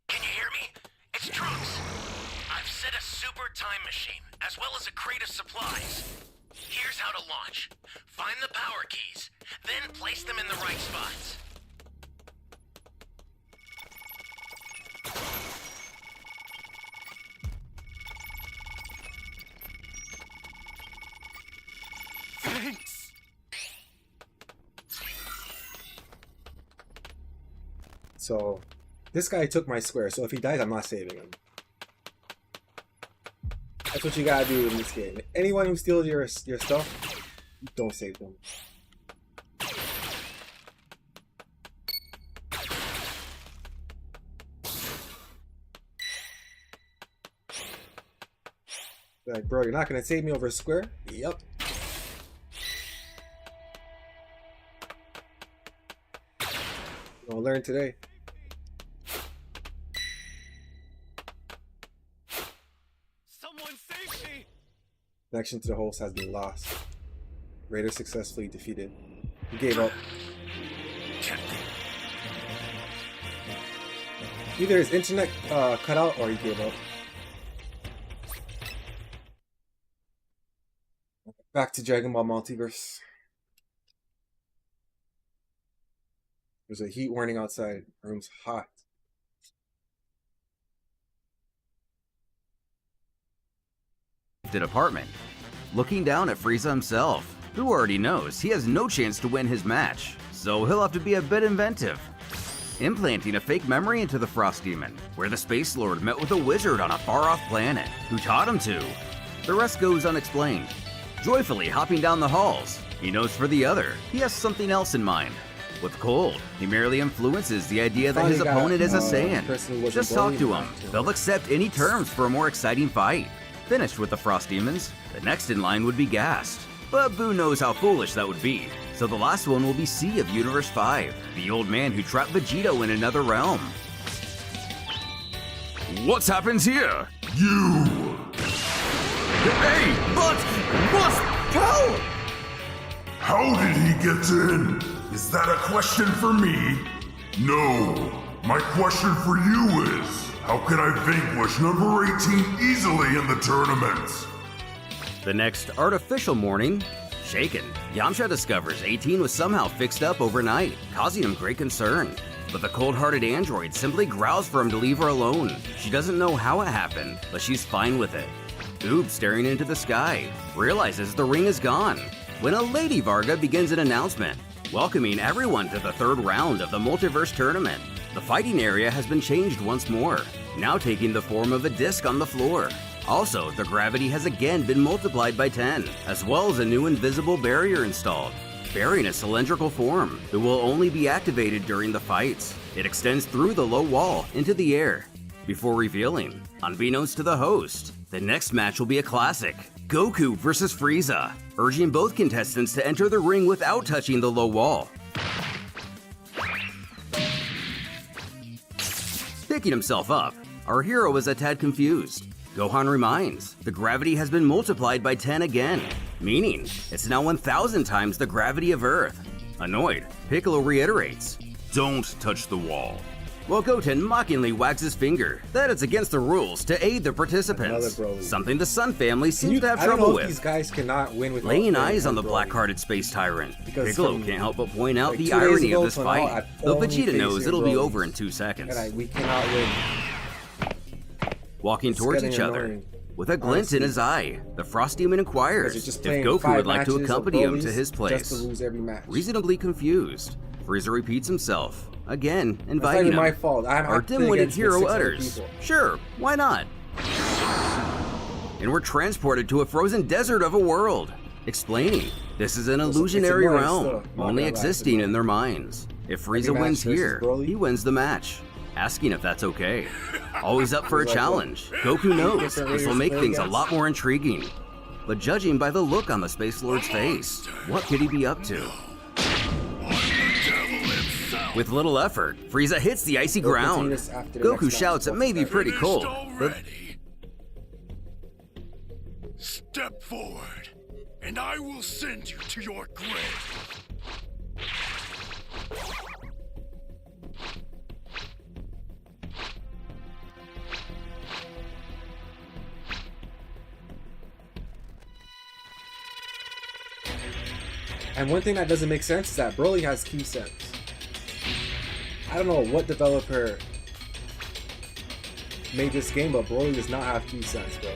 Can you hear me? It's Trunks. I've set a super time machine, as well as a crate of supplies. Here's how to launch. Find the power keys, then place them in the right spots. Thanks. So this guy took my square, so if he dies, I'm not saving him. That's what you gotta do in this game. Anyone who steals your stuff, don't save them. Like, bro, you're not gonna save me over a square? Yep. I'll learn today. Someone save me! Connection to the host has been lost. Raider successfully defeated. He gave up. Either his internet cut out or he gave up. Back to Dragon Ball Multiverse. There's a heat warning outside. The room's hot. Apartment. Looking down at Frieza himself, who already knows he has no chance to win his match, so he'll have to be a bit inventive. Implanting a fake memory into the Frost Demon, where the Space Lord met with a wizard on a far-off planet, who taught him to. The rest goes unexplained. Joyfully hopping down the halls, he knows for the other, he has something else in mind. With Cold, he merely influences the idea that his opponent is a Saiyan. Just talk to him. They'll accept any terms for a more exciting fight. Finished with the Frost Demons, the next in line would be Gast. But Boo knows how foolish that would be, so the last one will be C of Universe 5, the old man who trapped Vegito in another realm. What's happened here? You! Hey, but how? How did he get in? Is that a question for me? No. My question for you is, how can I vanquish number 18 easily in the tournament? The next artificial morning, shaken, Yamcha discovers 18 was somehow fixed up overnight, causing him great concern. But the cold-hearted android simply growls for him to leave her alone. She doesn't know how it happened, but she's fine with it. Oob, staring into the sky, realizes the ring is gone, when a Lady Varga begins an announcement, welcoming everyone to the third round of the Multiverse Tournament. The fighting area has been changed once more, now taking the form of a disc on the floor. Also, the gravity has again been multiplied by 10, as well as a new invisible barrier installed, bearing a cylindrical form. It will only be activated during the fights. It extends through the low wall into the air, before revealing, unbeknownst to the host, the next match will be a classic, Goku versus Frieza, urging both contestants to enter the ring without touching the low wall. Picking himself up, our hero is a tad confused. Gohan reminds, the gravity has been multiplied by 10 again, meaning it's now 1,000 times the gravity of Earth. Annoyed, Piccolo reiterates, Don't touch the wall. while Goten mockingly wags his finger that it's against the rules to aid the participants, Another Broly. something the Sun family seems to have I don't trouble know if these with. guys cannot win without Laying playing eyes on the Broly. black-hearted space tyrant, Because Piccolo from, can't help but point out like, the 2 days irony ago of this till now, fight, I've though only Vegeta faced knows your it'll be Broly. over in 2 seconds. We cannot win. Walking It's towards getting each other, annoying. with a glint Honestly. in his eye, the Frost Demon inquires Because you're just if playing Goku 5 would like to matches of accompany him to Broly's his place. Just to lose every match. Reasonably confused, Frieza repeats himself, again That's not inviting even him. my fault. I'm Our playing dim-witted against hero 600 utters, people. sure, why not? And we're transported to a frozen desert of a world, explaining this is an It's illusionary annoying realm, still. Not only gonna lie, it's existing in their minds. If Frieza match wins versus here, Broly. he wins the match, asking if that's okay. Always up for a He's like, challenge, Goku knows Different this will Raiders make play things a against. lot more intriguing. But judging by the look on the Space Lord's face, what could he be up to? With little effort, Frieza hits the icy They'll continue ground. this after the Goku next shouts it match. may be pretty cold, but Already. Step forward, and I will send you to your grave. And one thing that doesn't make sense is that Broly has key sense. I don't know what developer made this game, but Broly does not have key sense, bro.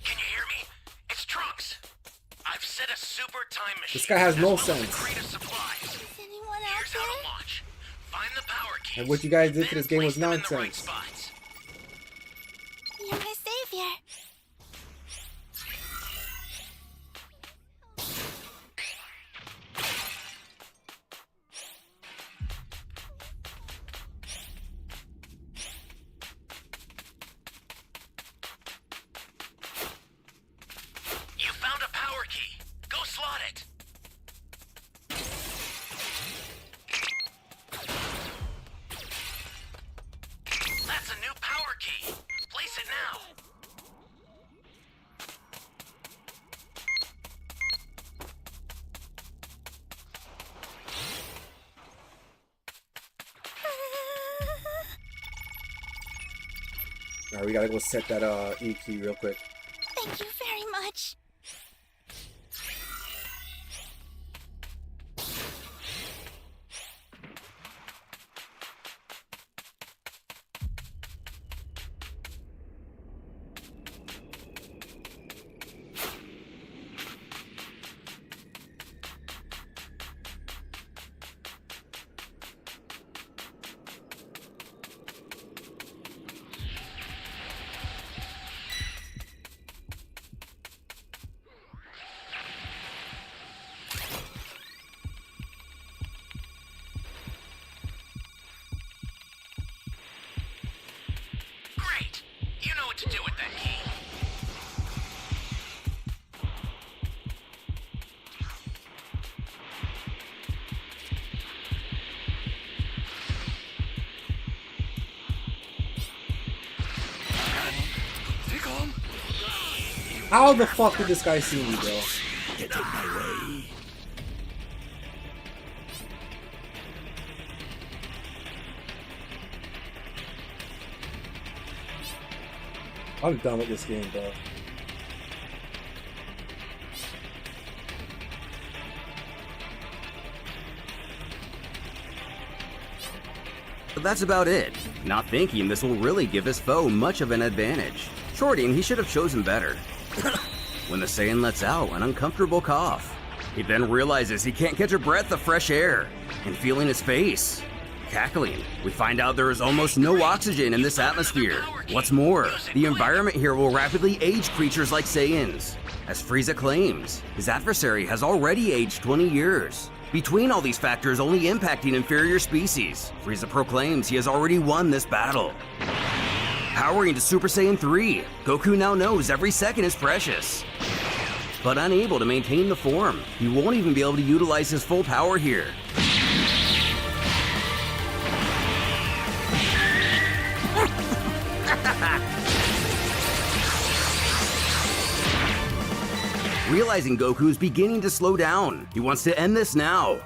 Can you hear me? It's Trunks. I've set a super time machine. This guy has no as well as a sense. crate of supplies. anyone out Here's how to there? launch. Find the power keys. And what you guys did to then this game was place them in the right nonsense. spots. You're my savior. You found a power key. Go slot it. That's a new power key. Place it now. Alright, we gotta go set that E key real quick. Thank you very much. Great. You know what to do with that key. How the fuck did this guy see me, bro? I'm done with this game, bro. But that's about it. Not thinking this will really give his foe much of an advantage. Shorting, he should have chosen better. When the Saiyan lets out an uncomfortable cough, he then realizes he can't catch a breath of fresh air, and feeling his face. Cackling, we find out there is almost no oxygen in this atmosphere. What's more, the environment here will rapidly age creatures like Saiyans. As Frieza claims, his adversary has already aged 20 years. Between all these factors only impacting inferior species, Frieza proclaims he has already won this battle. Powering to Super Saiyan 3, Goku now knows every second is precious. But unable to maintain the form, he won't even be able to utilize his full power here. Realizing Goku's beginning to slow down, he wants to end this now.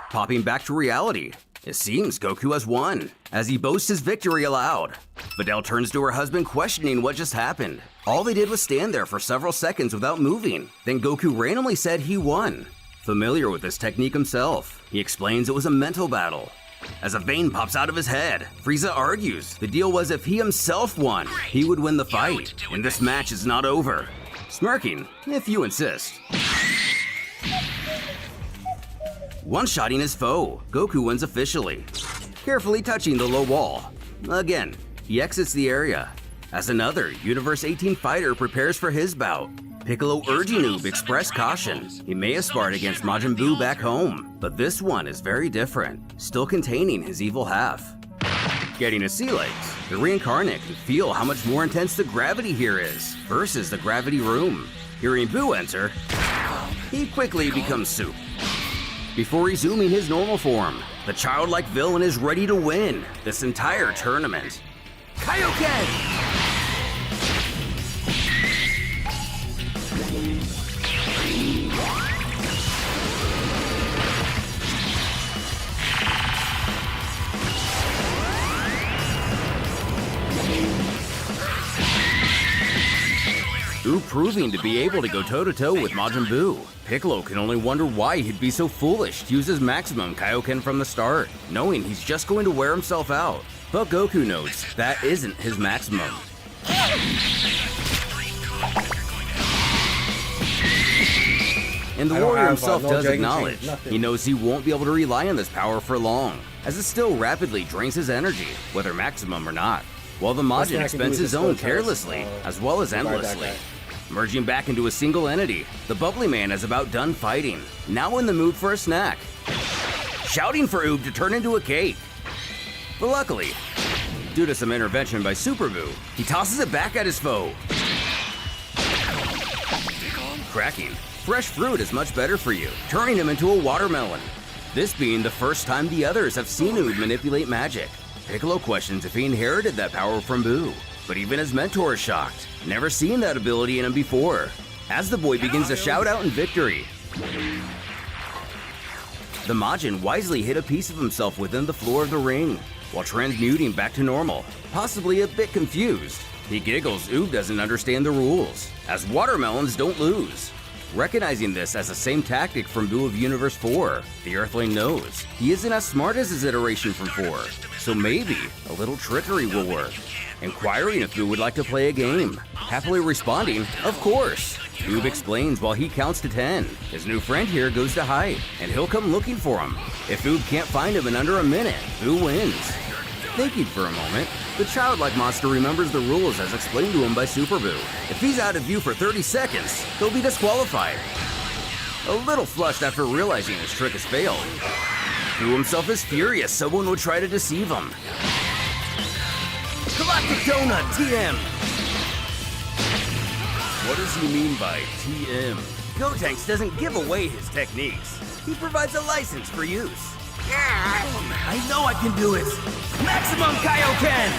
Popping back to reality, it seems Goku has won, as he boasts his victory aloud. Videl turns to her husband questioning what just happened. All they did was stand there for several seconds without moving. Then Goku randomly said he won. Familiar with this technique himself, he explains it was a mental battle. As a vein pops out of his head, Frieza argues the deal was if he himself won, he would win the fight, and this match is not over. Smirking, if you insist. One-shotting his foe, Goku wins officially. Carefully touching the low wall. Again, he exits the area. As another Universe 18 fighter prepares for his bout, Piccolo urging Noob expressed caution. He may have sparred against Majin Buu back home, but this one is very different, still containing his evil half. Getting his sea legs, the reincarnate can feel how much more intense the gravity here is versus the gravity room. Hearing Buu enter, he quickly becomes soup. Before resuming his normal form, the childlike villain is ready to win this entire tournament. Kaioken! Ooh proving to be able to go toe-to-toe with Majin Buu. Piccolo can only wonder why he'd be so foolish to use his maximum Kaioken from the start, knowing he's just going to wear himself out. But Goku notes that isn't his maximum. And the I don't warrior have, himself no does Dragon Chain, acknowledge nothing. he knows he won't be able to rely on this power for long, as it still rapidly drains his energy, whether maximum or not, while the Best thing Majin I can do expends is his just own go carelessly, past, as well as revive that endlessly. guy. Merging back into a single entity, the Bubbly Man is about done fighting, now in the mood for a snack, shouting for Oob to turn into a cake. But luckily, due to some intervention by Super Buu, he tosses it back at his foe. Cracking. Fresh fruit is much better for you, turning him into a watermelon. This being the first time the others have seen Oob manipulate magic. Piccolo questions if he inherited that power from Buu, but even his mentor is shocked, never seen that ability in him before. As the boy begins to shout out in victory, the Majin wisely hid a piece of himself within the floor of the ring, while transmuting back to normal, possibly a bit confused. He giggles Oob doesn't understand the rules, as watermelons don't lose. Recognizing this as the same tactic from Buu of Universe 4, the Earthling knows he isn't as smart as his iteration from 4, so maybe a little trickery will work. Inquiring if Buu would like to play a game, happily responding, of course. Oob explains while he counts to 10. His new friend here goes to hide, and he'll come looking for him. If Oob can't find him in under a minute, Buu wins. Thinking for a moment, the childlike monster remembers the rules as explained to him by Super Buu. If he's out of view for 30 seconds, he'll be disqualified. A little flushed after realizing his trick has failed, Buu himself is furious someone would try to deceive him. Galactic Donut, TM! What does he mean by TM? Gotenks doesn't give away his techniques. He provides a license for use. I know I can do it! Maximum Kaioken!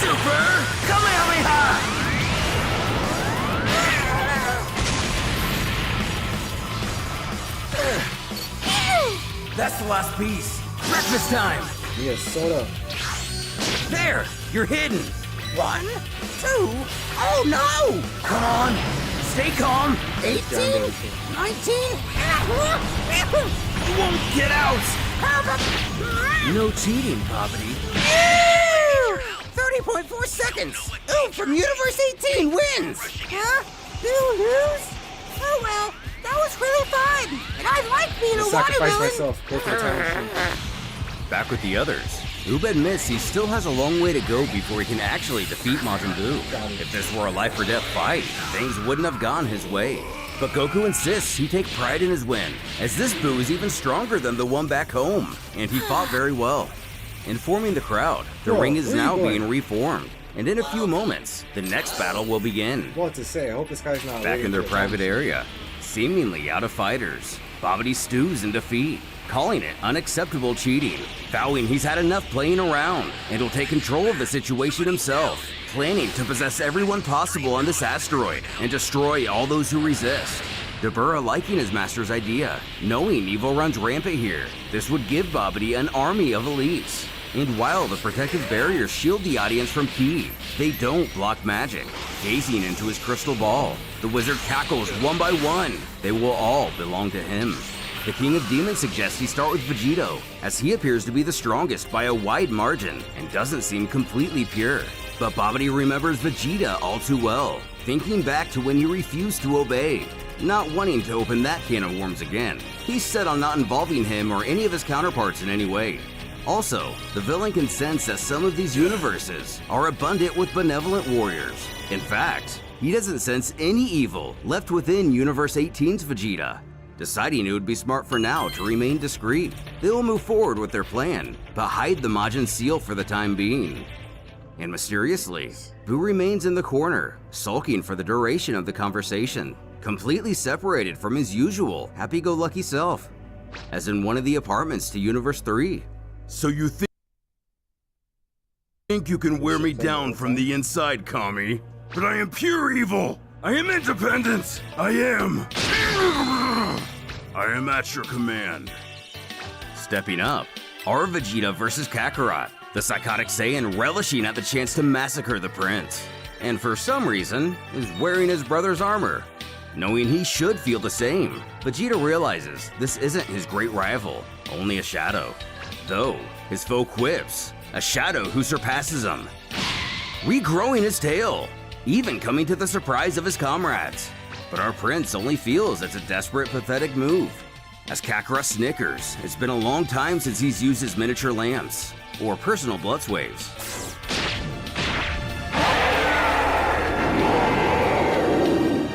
Super Kamehameha! That's the last piece. Breakfast time! Yeah, soda. There! You're hidden! 1, 2, oh no! Come on! Stay calm! 18, 19, You won't get out! No cheating, Bobbity. 30.4 seconds! Ooh, from Universe 18 wins! Huh? You lose? Oh well, that was really fun! And I like being I a sacrificed watermelon! myself. Go for the time machine. Back with the others, Oob admits he still has a long way to go before he can actually defeat Majin Buu. If this were a life or death fight, things wouldn't have gone his way. But Goku insists he take pride in his win, as this Buu is even stronger than the one back home, and he fought very well. Informing the crowd, the Bro, ring is where you now going? being reformed, and in a few moments, the next battle will begin. What to say? I hope this guy's not Back waiting in their for the private time. area, seemingly out of fighters, Bobbity stews in defeat, calling it unacceptable cheating, vowing he's had enough playing around and will take control of the situation himself, planning to possess everyone possible on this asteroid and destroy all those who resist. Dabura liking his master's idea, knowing evil runs rampant here. This would give Bobbity an army of elites. And while the protective barriers shield the audience from Ki, they don't block magic. Gazing into his crystal ball, the wizard cackles one by one. They will all belong to him. The King of Demons suggests he start with Vegito, as he appears to be the strongest by a wide margin and doesn't seem completely pure. But Bobbity remembers Vegeta all too well, thinking back to when he refused to obey. Not wanting to open that can of worms again, he's set on not involving him or any of his counterparts in any way. Also, the villain can sense that some of these universes are abundant with benevolent warriors. In fact, he doesn't sense any evil left within Universe 18's Vegeta. Deciding it would be smart for now to remain discreet, they will move forward with their plan, but hide the Majin seal for the time being. And mysteriously, Buu remains in the corner, sulking for the duration of the conversation, completely separated from his usual happy-go-lucky self, as in one of the apartments to Universe 3. So you think you can wear me down from the inside, Kami? But I am pure evil! I am independent! I am at your command. Stepping up, are Vegeta versus Kakarot, the psychotic Saiyan relishing at the chance to massacre the prince. and for some reason is wearing his brother's armor. Knowing he should feel the same, Vegeta realizes this isn't his great rival, only a shadow. Though, his foe quips, a shadow who surpasses him, regrowing his tail, even coming to the surprise of his comrades. But our prince only feels it's a desperate, pathetic move. As Kakarot snickers, it's been a long time since he's used his miniature lamps, or personal blood swaves.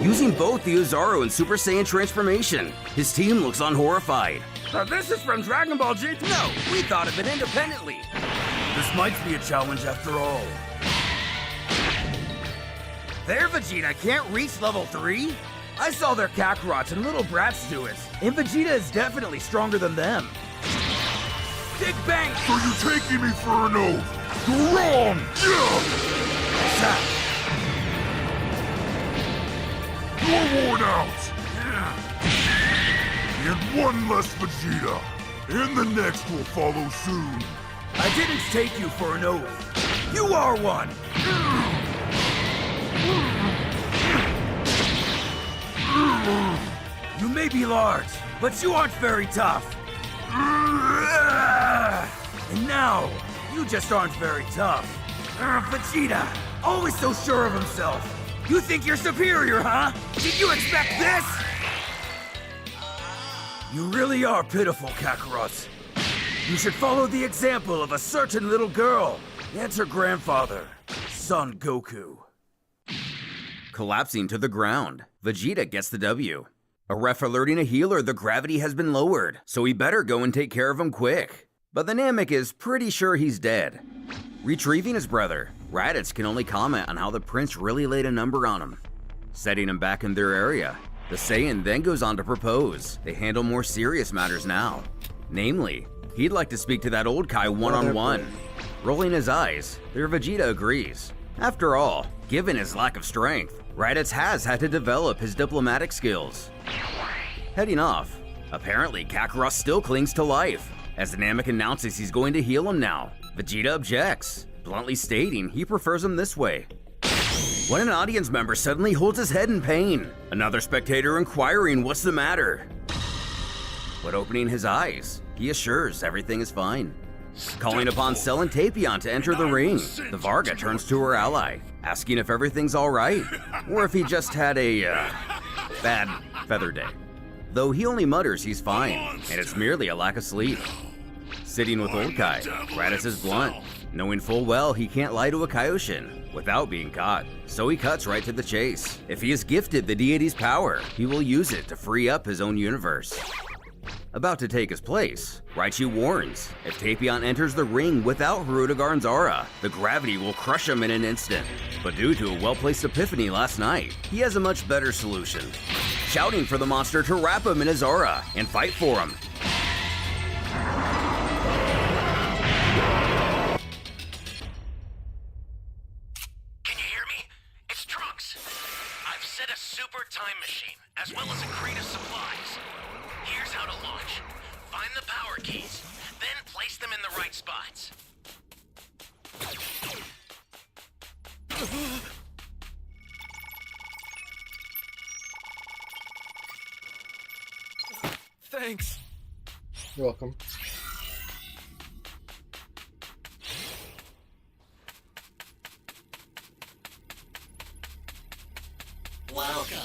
Using both the Oozaru and Super Saiyan transformation, his team looks on horrified. This is from Dragon Ball GT. No, we thought of it independently. This might be a challenge after all. Their Vegeta can't reach level 3? I saw their Kakarots and little brats do it, and Vegeta is definitely stronger than them. Big Bang! So you're taking me for an oath? You're wrong! Yeah! You're worn out! And one less Vegeta. And the next will follow soon. I didn't take you for an oath. You are one! You may be large, but you aren't very tough. And now, you just aren't very tough. Vegeta, always so sure of himself. You think you're superior, huh? Did you expect this? You really are pitiful, Kakarot. You should follow the example of a certain little girl and her grandfather, Son Goku. Collapsing to the ground, Vegeta gets the W. A ref alerting a healer the gravity has been lowered, so he better go and take care of him quick. But the Namek is pretty sure he's dead. Retrieving his brother, Raditz can only comment on how the prince really laid a number on him. Setting him back in their area, the Saiyan then goes on to propose they handle more serious matters now. Namely, he'd like to speak to that old Kai one-on-one. Rolling his eyes, their Vegeta agrees. After all, given his lack of strength, Raditz has had to develop his diplomatic skills. Heading off, apparently Kakarot still clings to life. As the Namek announces he's going to heal him now, Vegeta objects, bluntly stating he prefers him this way. When an audience member suddenly holds his head in pain, another spectator inquiring what's the matter. But opening his eyes, he assures everything is fine. Calling upon Cell and Tapion to enter the ring, the Varga turns to her ally, asking if everything's alright, or if he just had a, bad feather day. Though he only mutters he's fine, and it's merely a lack of sleep. Sitting with old Kai, Raditz is blunt, knowing full well he can't lie to a Kaioshin without being caught, so he cuts right to the chase. If he is gifted the deity's power, he will use it to free up his own universe. About to take his place, Raichu warns, if Tapion enters the ring without Hirudegarn's aura, the gravity will crush him in an instant. But due to a well-placed epiphany last night, he has a much better solution. Shouting for the monster to wrap him in his aura and fight for him. Can you hear me? It's Trunks. I've set a super time machine, as well as a crate of supplies. Here's how to launch. Find the power keys, then place them in the right spots. Thanks. You're welcome. Welcome.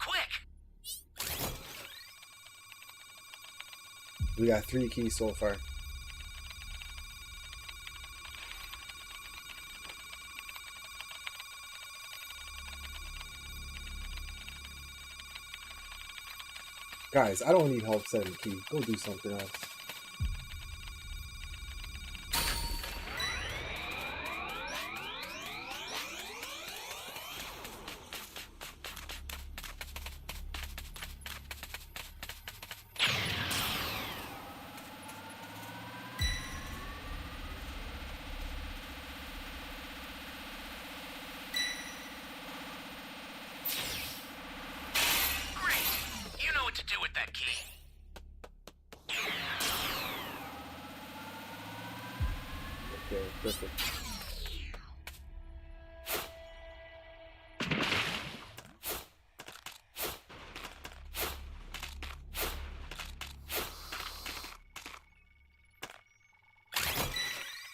quick! We got 3 keys so far. Guys, I don't need help setting the key. Go do something else. To do with that key. Okay, perfect.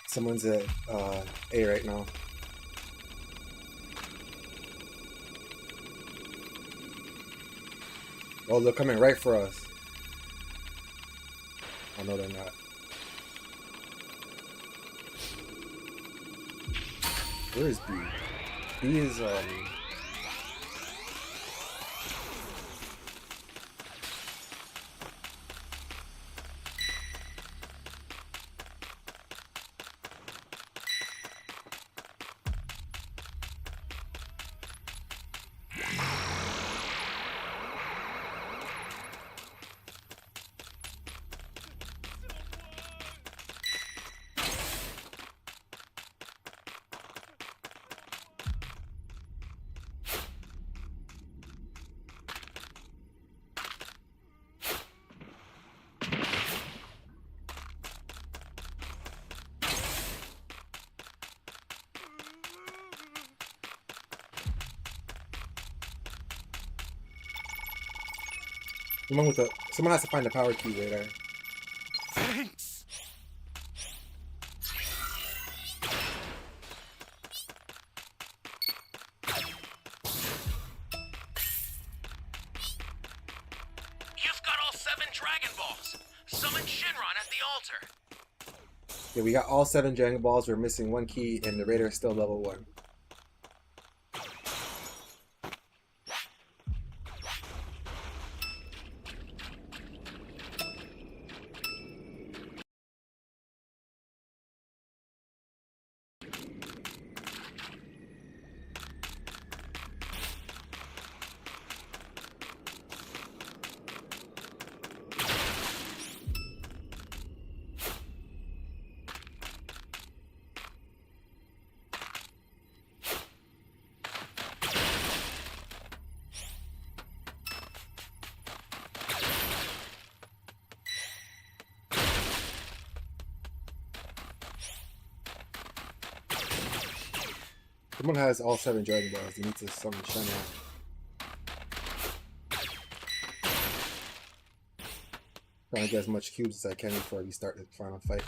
Someone's at A right now. Oh, they're coming right for us. Oh, no, they're not. Where is B? B is, someone has to find the power key later. Thanks. You've got all 7 Dragon Balls. Summon Shinron at the altar. Yeah, we got all 7 Dragon Balls. We're missing 1 key, and the Raider is still level 1. Someone has all 7 Dragon Balls. They need to summon Shenron. Trying to get as much cubes as I can before we start the final fight.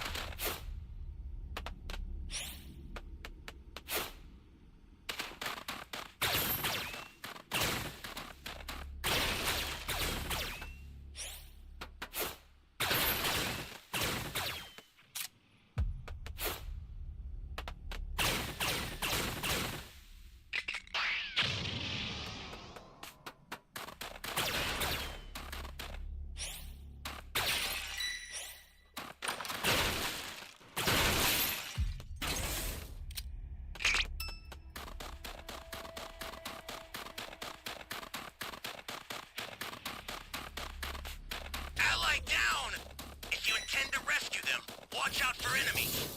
Watch out for enemies!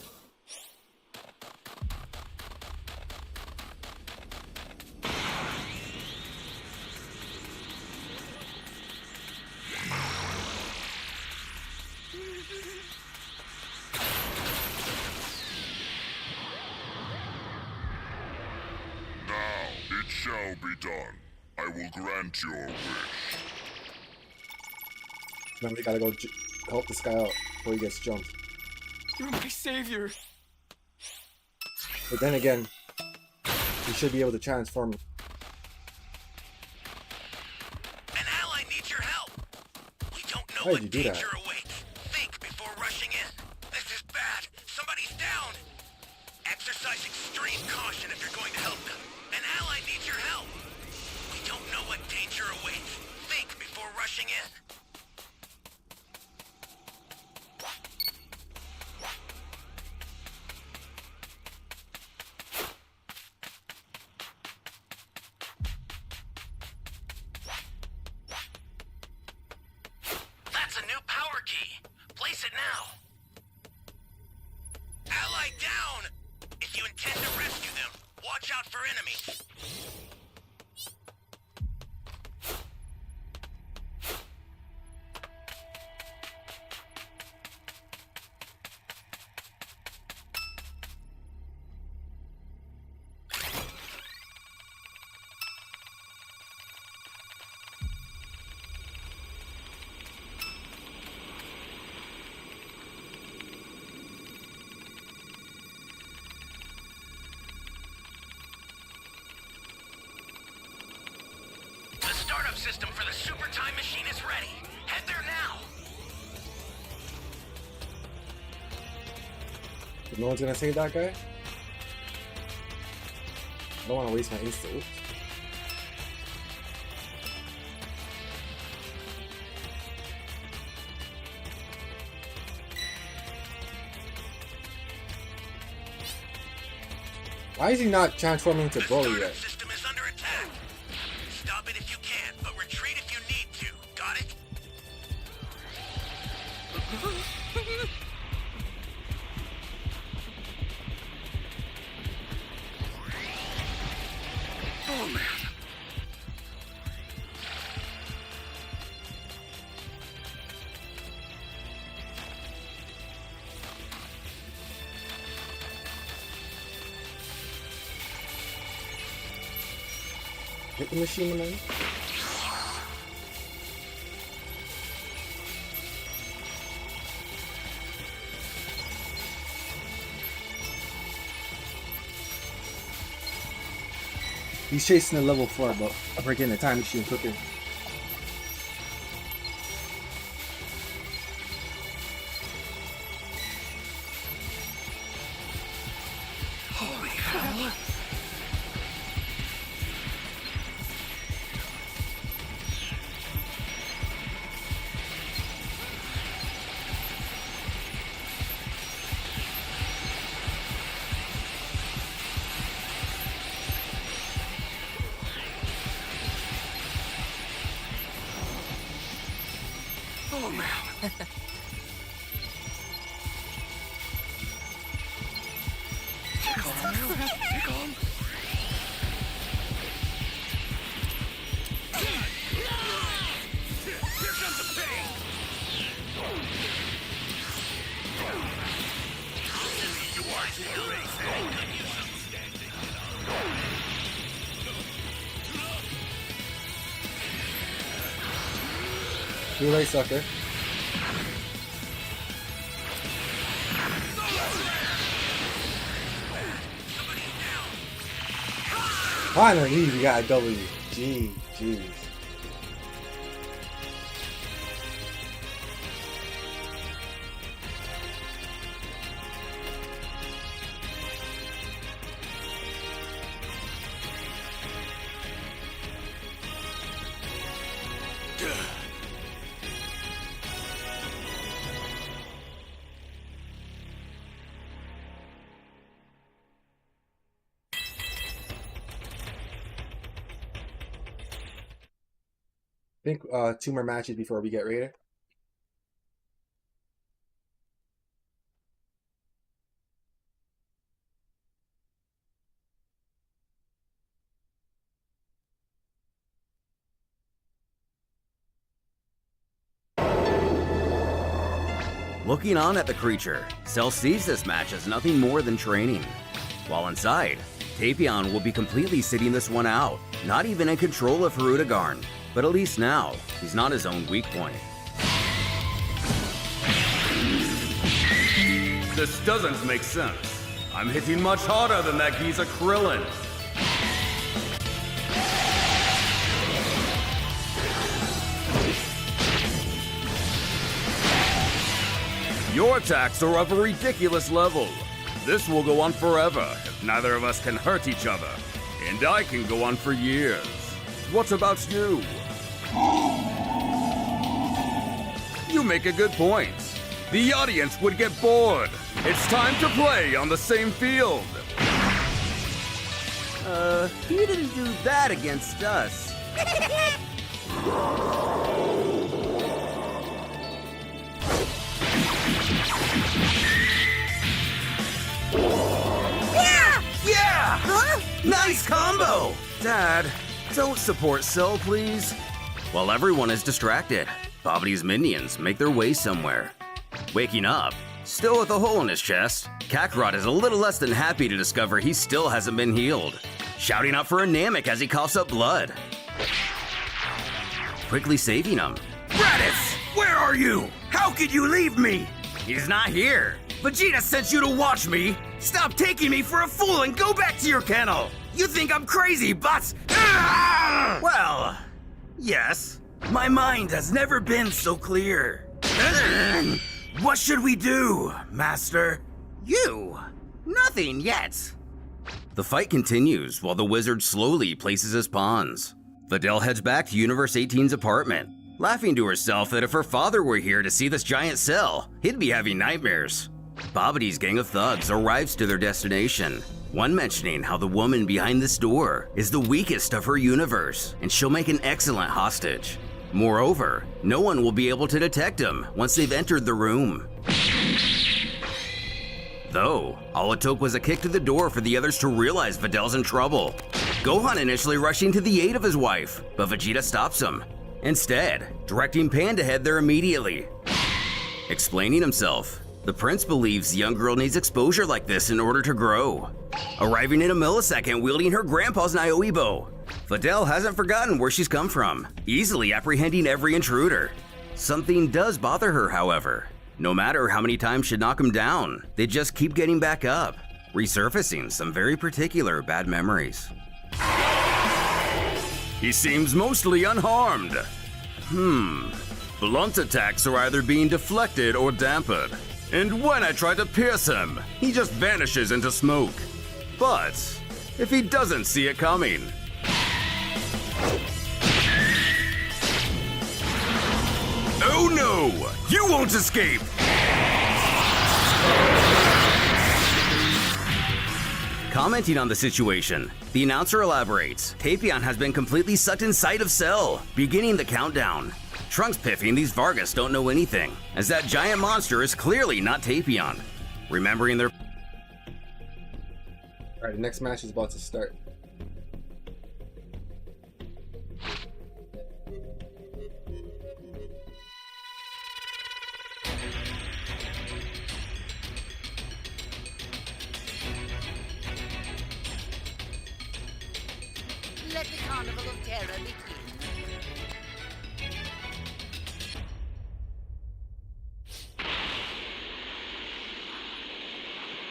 Now it shall be done. I will grant your wish. Now we gotta go help this guy out before he gets jumped. You're my savior. But then again, we should be able to transform. Why what did you do that? danger awaits. Think before rushing in. This is bad. Somebody's down. Exercise extreme caution if you're going to help them. An ally needs your help. We don't know what danger awaits. Think before rushing in. That's a new power key. Place it now. Ally down! If you intend to rescue them, watch out for enemies. The startup system for the super time machine is ready. Head there now. No one's gonna save that guy? I don't want to waste my insta. Oops. Why is he not transforming into Bully yet? System is under attack. Stop it if you can, but retreat if you need to. Got it? Oh man. Hit the machine, man. He's chasing the level 4, but I'm breaking the time machine cooking. Holy hell. Oh man. Take on, man. Take on. Here comes the pain. You are to erase Too late, sucker. Finally, we got a W. Jeez. I think 2 more matches before we get rated. Looking on at the creature, Cell sees this match as nothing more than training. While inside, Tapion will be completely sitting this one out, not even in control of Hirudegarn. But at least now, he's not his own weak point. This doesn't make sense. I'm hitting much harder than that Giza Krillin. Your attacks are of a ridiculous level. This will go on forever if neither of us can hurt each other. And I can go on for years. What about you? You make a good point. The audience would get bored. It's time to play on the same field. He didn't do that against us. Yeah! Huh? Nice combo! Dad, don't support Cell, please. While everyone is distracted, Bobbity's minions make their way somewhere. Waking up, still with a hole in his chest, Kakarot is a little less than happy to discover he still hasn't been healed, shouting out for a Namek as he coughs up blood. Quickly saving him. Raditz! Where are you? How could you leave me? He's not here. Vegeta sent you to watch me. Stop taking me for a fool and go back to your kennel. You think I'm crazy, but... Well, yes. My mind has never been so clear. What should we do, Master? You? Nothing yet. The fight continues while the wizard slowly places his pawns. Videl heads back to Universe 18's apartment, laughing to herself that if her father were here to see this giant cell, he'd be having nightmares. Bobbity's gang of thugs arrives to their destination, one mentioning how the woman behind this door is the weakest of her universe, and she'll make an excellent hostage. Moreover, no one will be able to detect him once they've entered the room. Though, all it took was a kick to the door for the others to realize Videl's in trouble. Gohan initially rushing to the aid of his wife, but Vegeta stops him, instead directing Pan to head there immediately. Explaining himself, the prince believes the young girl needs exposure like this in order to grow. Arriving in a millisecond wielding her grandpa's Nioibo, Videl hasn't forgotten where she's come from, easily apprehending every intruder. Something does bother her, however. No matter how many times she'd knock him down, they just keep getting back up, resurfacing some very particular bad memories. He seems mostly unharmed. Blunt attacks are either being deflected or dampened. And when I try to pierce him, he just vanishes into smoke. But if he doesn't see it coming... Oh no! You won't escape! Commenting on the situation, the announcer elaborates, Tapion has been completely sucked inside of Cell, beginning the countdown. Trunks piffing these Vargas don't know anything, as that giant monster is clearly not Tapion. Remembering their... Alright, the next match is about to start. Let the Carnival of Terror begin.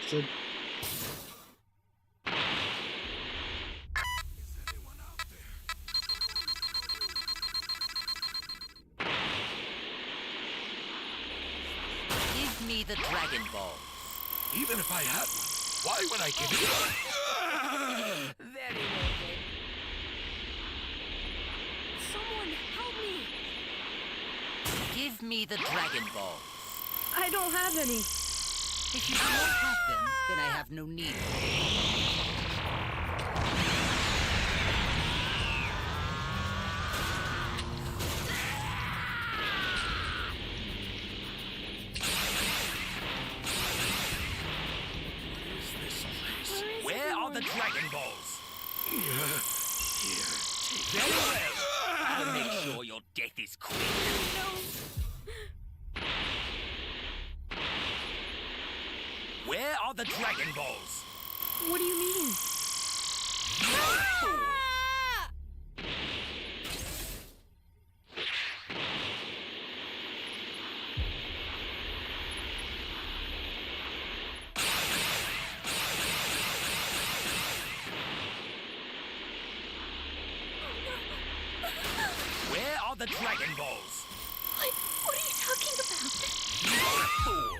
Should... Give me the Dragon Ball. Even if I had one, why would I give it? Very well then. Someone help me! Give me the Dragon Ball. I don't have any. If you don't have them, then I have no need. Where are the Dragon Balls? Very well. I'll make sure your death is quick. Where are the Dragon Balls? What do you mean? Where are the Dragon Balls? What are you talking about? You're a fool.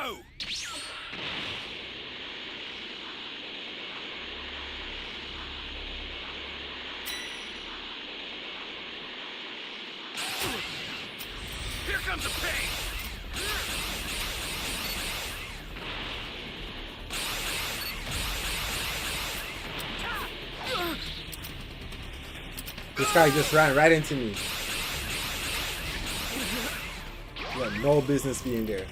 go! Here comes the pain! This guy just ran right into me. You had no business being there.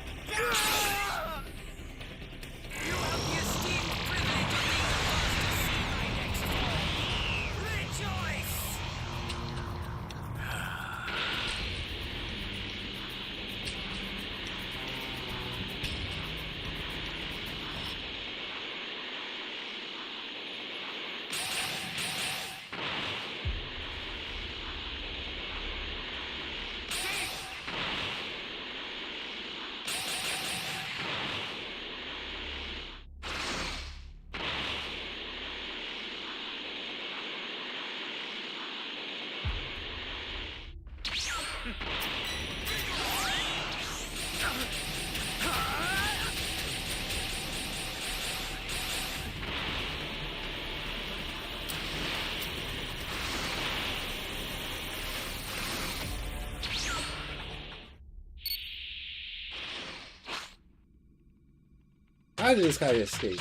How did this guy escape?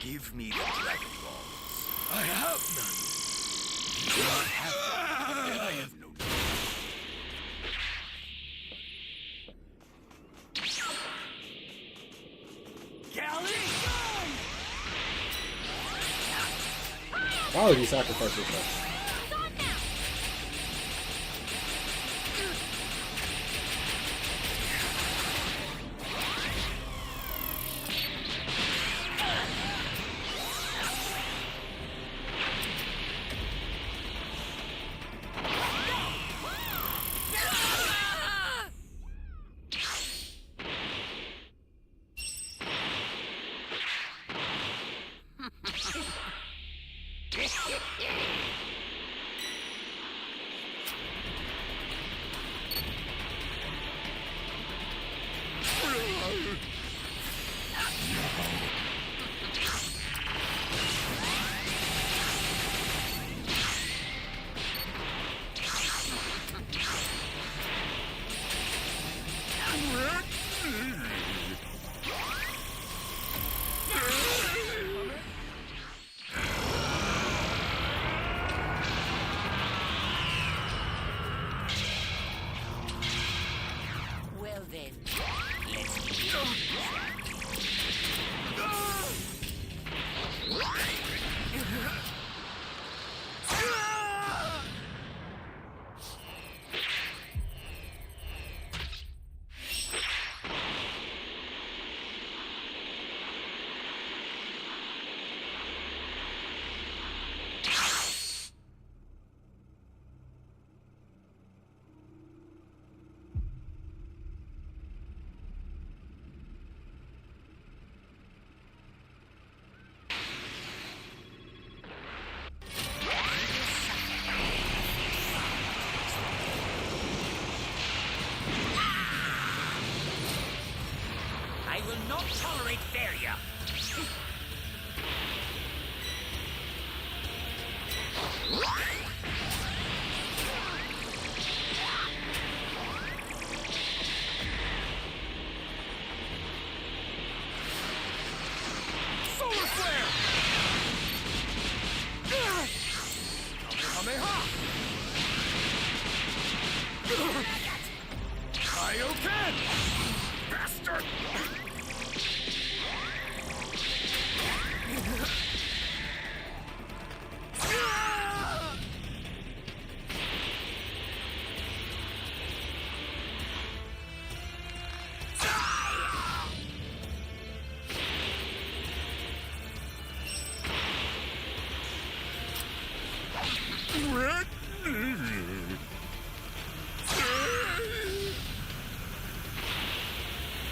Give me the Dragon Balls. I have none. You do not have them, and I have no need. Why would you sacrifice yourself?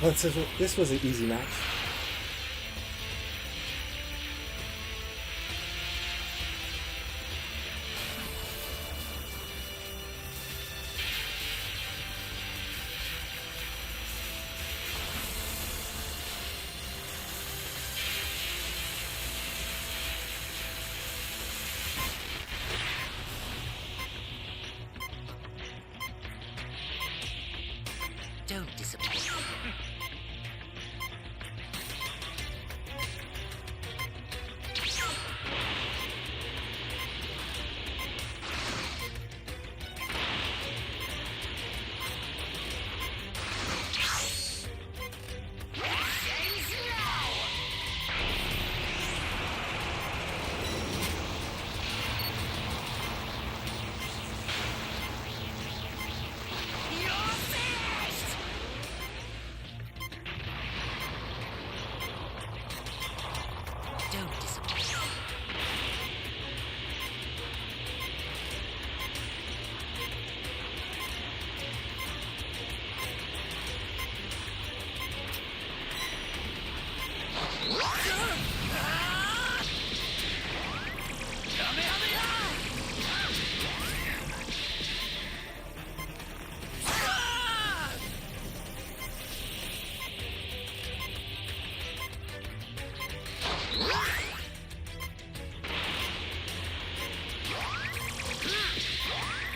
Well, this was an easy match. Don't disappoint. Don't disappoint.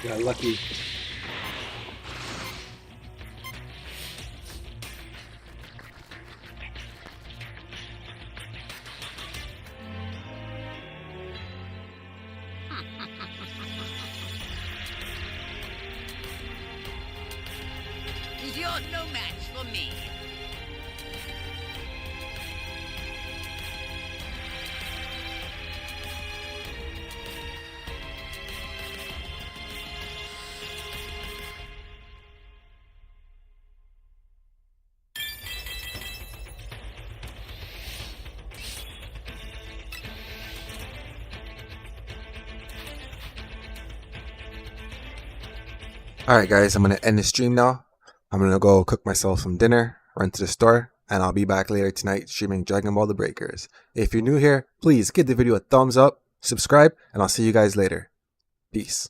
Got lucky. You're no match for me. Alright guys, I'm going to end the stream now. I'm going to go cook myself some dinner, run to the store, and I'll be back later tonight streaming Dragon Ball The Breakers. If you're new here, please give the video a thumbs up, subscribe, and I'll see you guys later. Peace.